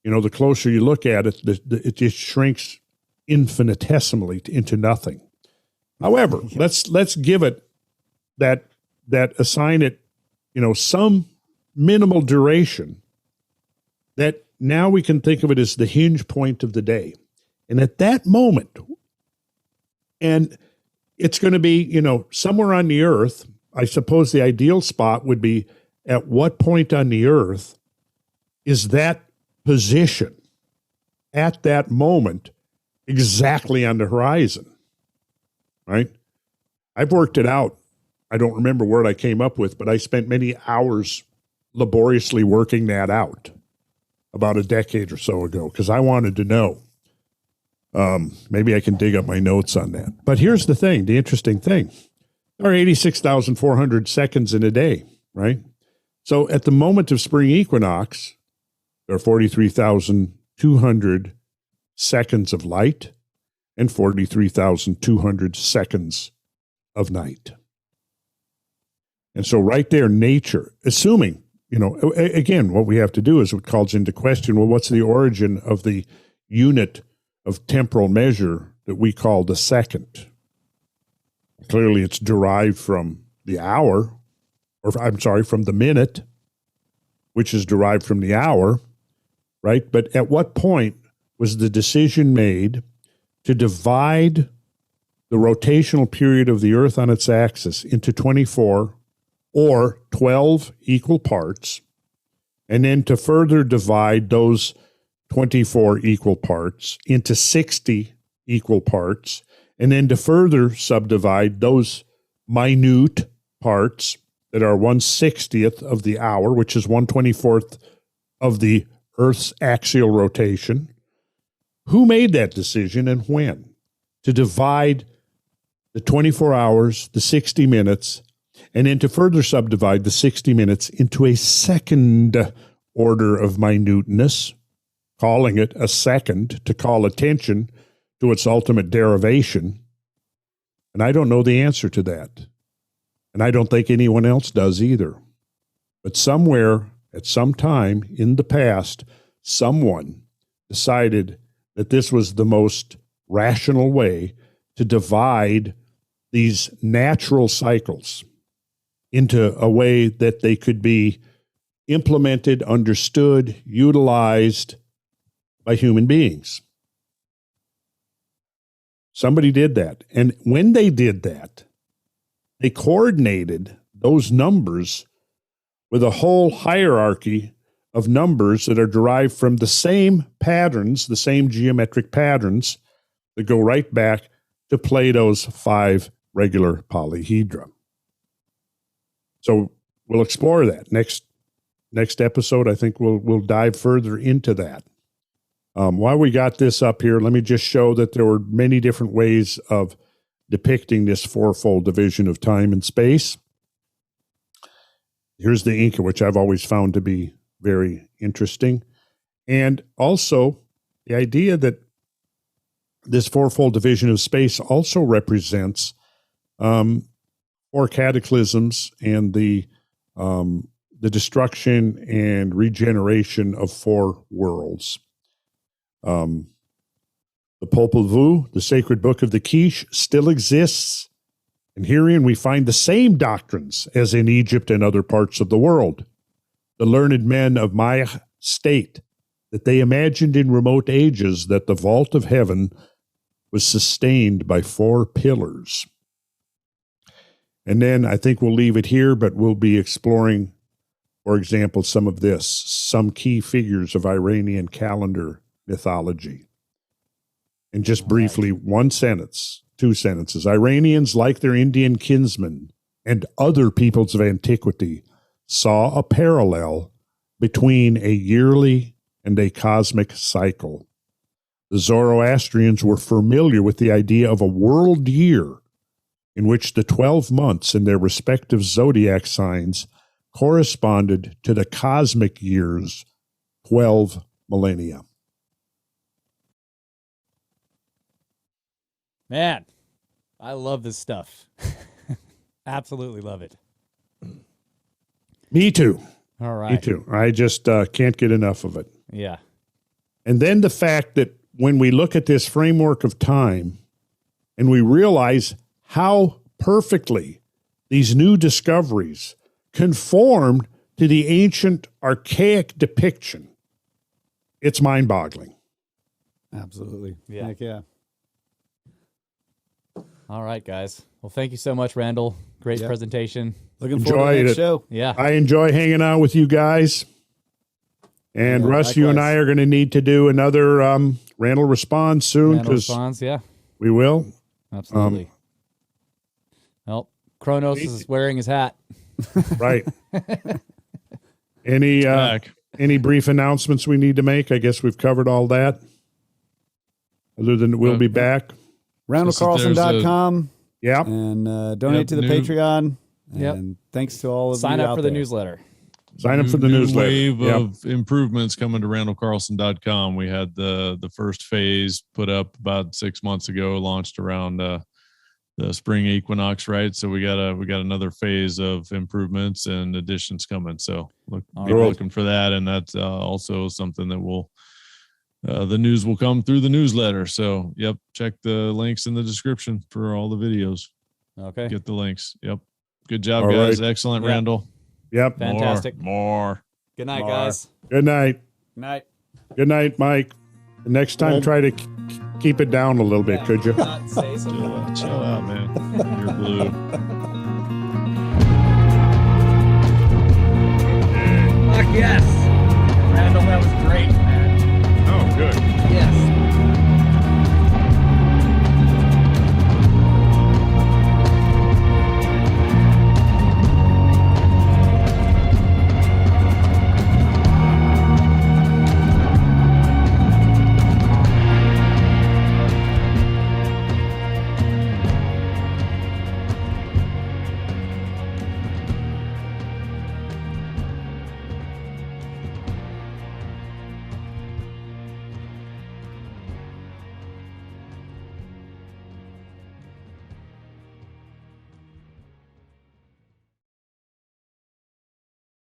The closer you look at it, it just shrinks infinitesimally into nothing. However, let's give it that assign it, some minimal duration that now we can think of it as the hinge point of the day. And at that moment, and it's going to be, somewhere on the earth, I suppose the ideal spot would be at what point on the earth is that position at that moment exactly on the horizon, right? I've worked it out. I don't remember what I came up with, but I spent many hours laboriously working that out about a decade or so ago, because I wanted to know. Maybe I can dig up my notes on that. But here's the thing, the interesting thing. There are 86,400 seconds in a day, right? So at the moment of spring equinox, there are 43,200 seconds of light and 43,200 seconds of night. And so right there, nature, assuming, again, what we have to do is what calls into question, well, what's the origin of the unit of temporal measure that we call the second? Clearly, it's derived from the hour, from the minute, which is derived from the hour, right? But at what point was the decision made to divide the rotational period of the Earth on its axis into 24 or 12 equal parts, and then to further divide those 24 equal parts into 60 equal parts, and then to further subdivide those minute parts that are 1/60th of the hour, which is 1/24th of the Earth's axial rotation? Who made that decision and when? To divide the 24 hours, the 60 minutes, and then to further subdivide the 60 minutes into a second order of minuteness, calling it a second to call attention to its ultimate derivation. And I don't know the answer to that. And I don't think anyone else does either. But somewhere, at some time in the past, someone decided that this was the most rational way to divide these natural cycles into a way that they could be implemented, understood, utilized by human beings. Somebody did that. And when they did that, they coordinated those numbers with a whole hierarchy of numbers that are derived from the same patterns, the same geometric patterns that go right back to Plato's 5 regular polyhedra. So we'll explore that. Next episode, I think we'll dive further into that. While we got this up here, let me just show that there were many different ways of depicting this fourfold division of time and space. Here's the Inca, which I've always found to be very interesting. And also the idea that this fourfold division of space also represents four cataclysms and the destruction and regeneration of four worlds. The Popol Vuh, the sacred book of the Quiche, still exists. And herein we find the same doctrines as in Egypt and other parts of the world. The learned men of Maya state that they imagined in remote ages that the vault of heaven was sustained by four pillars. And then I think we'll leave it here, but we'll be exploring, for example, some key figures of Iranian calendar mythology. And just briefly, one sentence, two sentences. Iranians, like their Indian kinsmen and other peoples of antiquity, saw a parallel between a yearly and a cosmic cycle. The Zoroastrians were familiar with the idea of a world year in which the 12 months in their respective zodiac signs corresponded to the cosmic year's 12 millennia. Man, I love this stuff. Absolutely love it. Me too. All right. Me too. I just can't get enough of it. Yeah. And then the fact that when we look at this framework of time and we realize how perfectly these new discoveries conformed to the ancient archaic depiction, it's mind-boggling. Absolutely. Yeah. Heck yeah. All right, guys. Well, thank you so much, Randall. Great presentation. Looking forward to the Enjoyed next it. show. Yeah. I enjoy hanging out with you guys. And Yeah, Russ, you and I likewise. are going to need to do another Randall Responds soon. Randall 'Cause responds. Yeah. we will. Absolutely. Well, Kronos is wearing his hat. Right. Any Back. any brief announcements we need to make? I guess we've covered all that. Other than we'll be back. RandallCarlson.com. Yeah. And donate to the Patreon. Yep. And thanks to all of you. Sign up out for the there. newsletter. Sign up for the new newsletter. wave Yep. of improvements coming to randallcarlson.com. We had the first phase put up about 6 months ago, launched around the spring equinox, right? So we got another phase of improvements and additions coming. So be looking for that, and that's also something that will the news will come through the newsletter. So yep, check the links in the description for all the videos. Okay. Get the links. Yep. Good job, All guys. right. Excellent, Yep. Randall. Yep. Fantastic. More. Good night, More. guys. Good night. Good night. Good night, Mike. Next time, try to keep it down a little bit, could you? Not say something. Chill out, man. You're blue. Fuck yes.